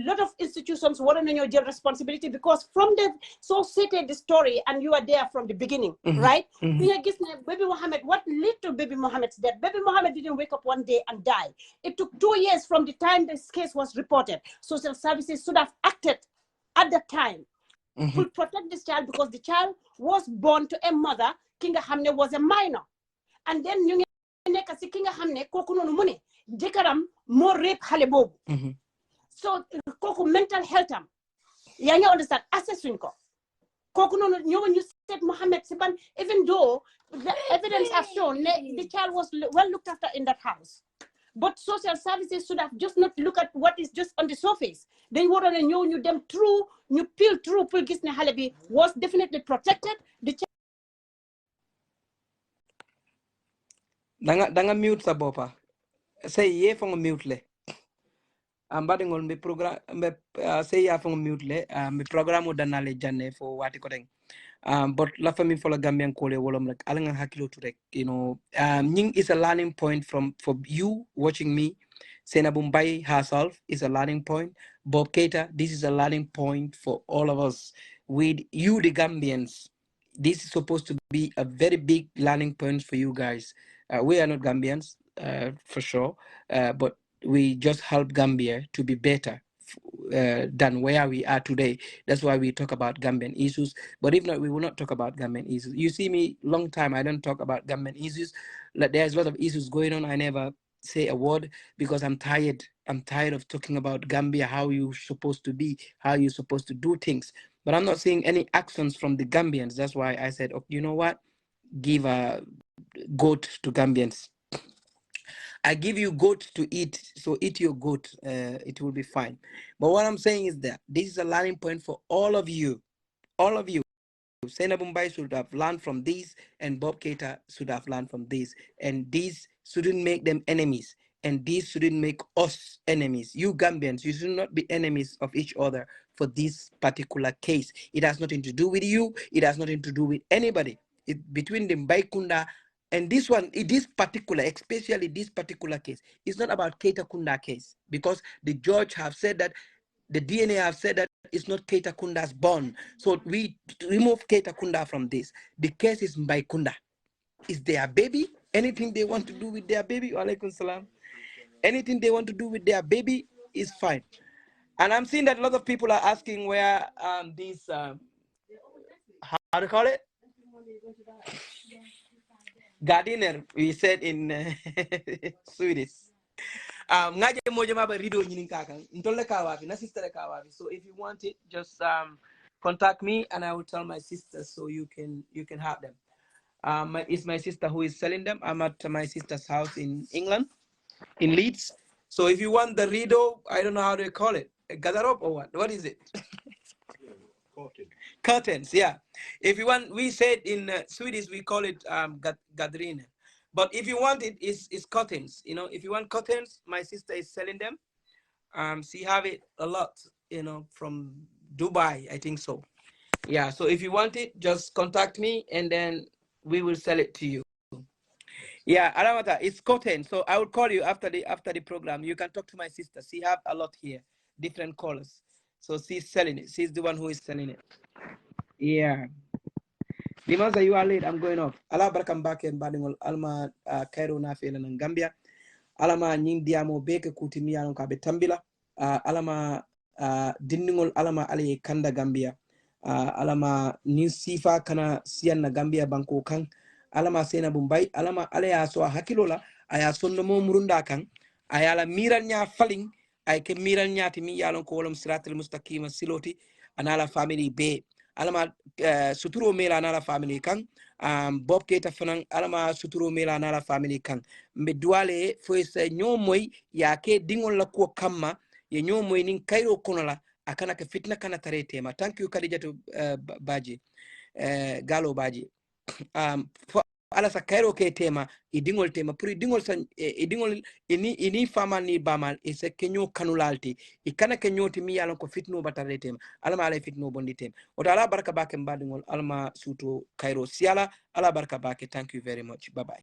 lot of institutions waroon nañoo jël responsibility because from the so stated the story and you are there from the beginning right bi nga gis ne baby Mohamed what led to baby Mohamed's death baby Mohamed didn't wake up one day and die it took 2 years from the time this case was reported social services should have acted at that time to protect this child because the child was born to a mother ki nga xam ne was a minor and then ñu ngi nekk si ki nga xam ne kooku noonu mu ne jëkkëram moo rape xale boobu so kooku mental health am yaa ngi understand assessuñ ko kooku noonu ñëw ñu seet Mohamed si ban even though the evidence have shown ne the child was well looked after in that house but social services should have just not look at what is just on the surface dañ waroon a ñëw ñu dem through ñu peel through pour gis ne xale bi was definitely protected danga mute sa bopa say ye fo mute le ambade ngol mi programme mbe say ya fo mute le mi programme danale janne fo wati ko den but la famille for la Gambian kole wolom like alanga hakilo to rek nying is a learning point for you watching me Sainabou Mbye herself is a learning point Bob Keita this is a learning point for all of us with you the Gambians this is supposed to be a very big learning point for you guys we are not Gambians for sure but we just help Gambia to be better than where we are today. That's why we talk about Gambian issues. But if not, we will not talk about Gambian issues. You see me long time, I don't talk about Gambian issues. Like there's a lot of issues going on. I never say a word because I'm tired. I'm tired of talking about Gambia, how you're supposed to be, how you're supposed to do things. But I'm not seeing any actions from the Gambians. That's why I said, oh, you know what? Give a goat to Gambians. I give you goat to eat, so eat your goat, it will be fine. But what I'm saying is that this is a learning point for all of you. All of you. Sainabou Mbye should have learned from this, and Bob Keita should have learned from this. And this shouldn't make them enemies. And this shouldn't make us enemies. You Gambians, you should not be enemies of each other for this particular case. It has nothing to do with you. It has nothing to do with anybody. Between the Mbye Kunda and this one, this particular, especially this particular case, it's not about Keita Kunda case because the judge have said that The DNA have said that it's not Keita Kunda's born. So we remove Keita Kunda from this. The case is Mbye Kunda. Is their baby. Anything they want to do with their baby, alaikum salam. Anything they want to do with their baby is fine. And I'm seeing that a lot of people are asking where these, how to call it? Gardener, we said in Swedish. Ngaje moja maba rido nyini kaka. Ntole kawavi, na sister kawavi. So if you want it, just contact me and I will tell my sister so you can have them. It's my sister who is selling them. I'm at my sister's house in England, in Leeds. So if you want the rido, I don't know how to call it. Gather up or what? What is it? Curtains, yeah. If you want, we said in Swedish, we call it gadrine. But if you want it, it's curtains. You know, if you want curtains, my sister is selling them. She have it a lot, you know, from Dubai, I think so. Yeah, so if you want it, just contact me and then we will sell it to you. Yeah, Alamata, it's curtain. So I will call you after the program. You can talk to my sister. She have a lot here, different colors. So she's selling it. She's the one who is selling it. Yeah. Limaza, you are late. I'm going off. Allah barakam back and badingol alma Cairo na fela ng Gambia. Alama nying diamo beke kutimi alon ka betambila. Alama dindingol alama ali kanda Gambia. Alama nin sifa kana siyan na Gambia banko kang. Alama Sainabou Mbye. Alama ale ya so hakilola. Aya sonno mo murunda kang. Ayala miran nya faling. Ay ke miran nya timi yalon ko wolom siratul mustaqima siloti. Anala family be. Alama suturo mela nala family kang Bob Keita fanang alama suturo mela nala family kang mbe duale fo se nyomoy ya ke dingol la ko kamma ye nyomoy nin Cairo kono la akana ke fitna kana taretema. Thank you Khadijatu Baji Galo Baji fo ala sa Cairo ke tema idingol tema pour idingol san idingol ini fama ni bamal e se kenyo kanulalti ikana kenyoti mi yalon ko fitno batare tema alama ala fitno bondi tema o ala baraka bake mbadingol alma suto Cairo siala ala baraka bake. Thank you very much. Bye bye.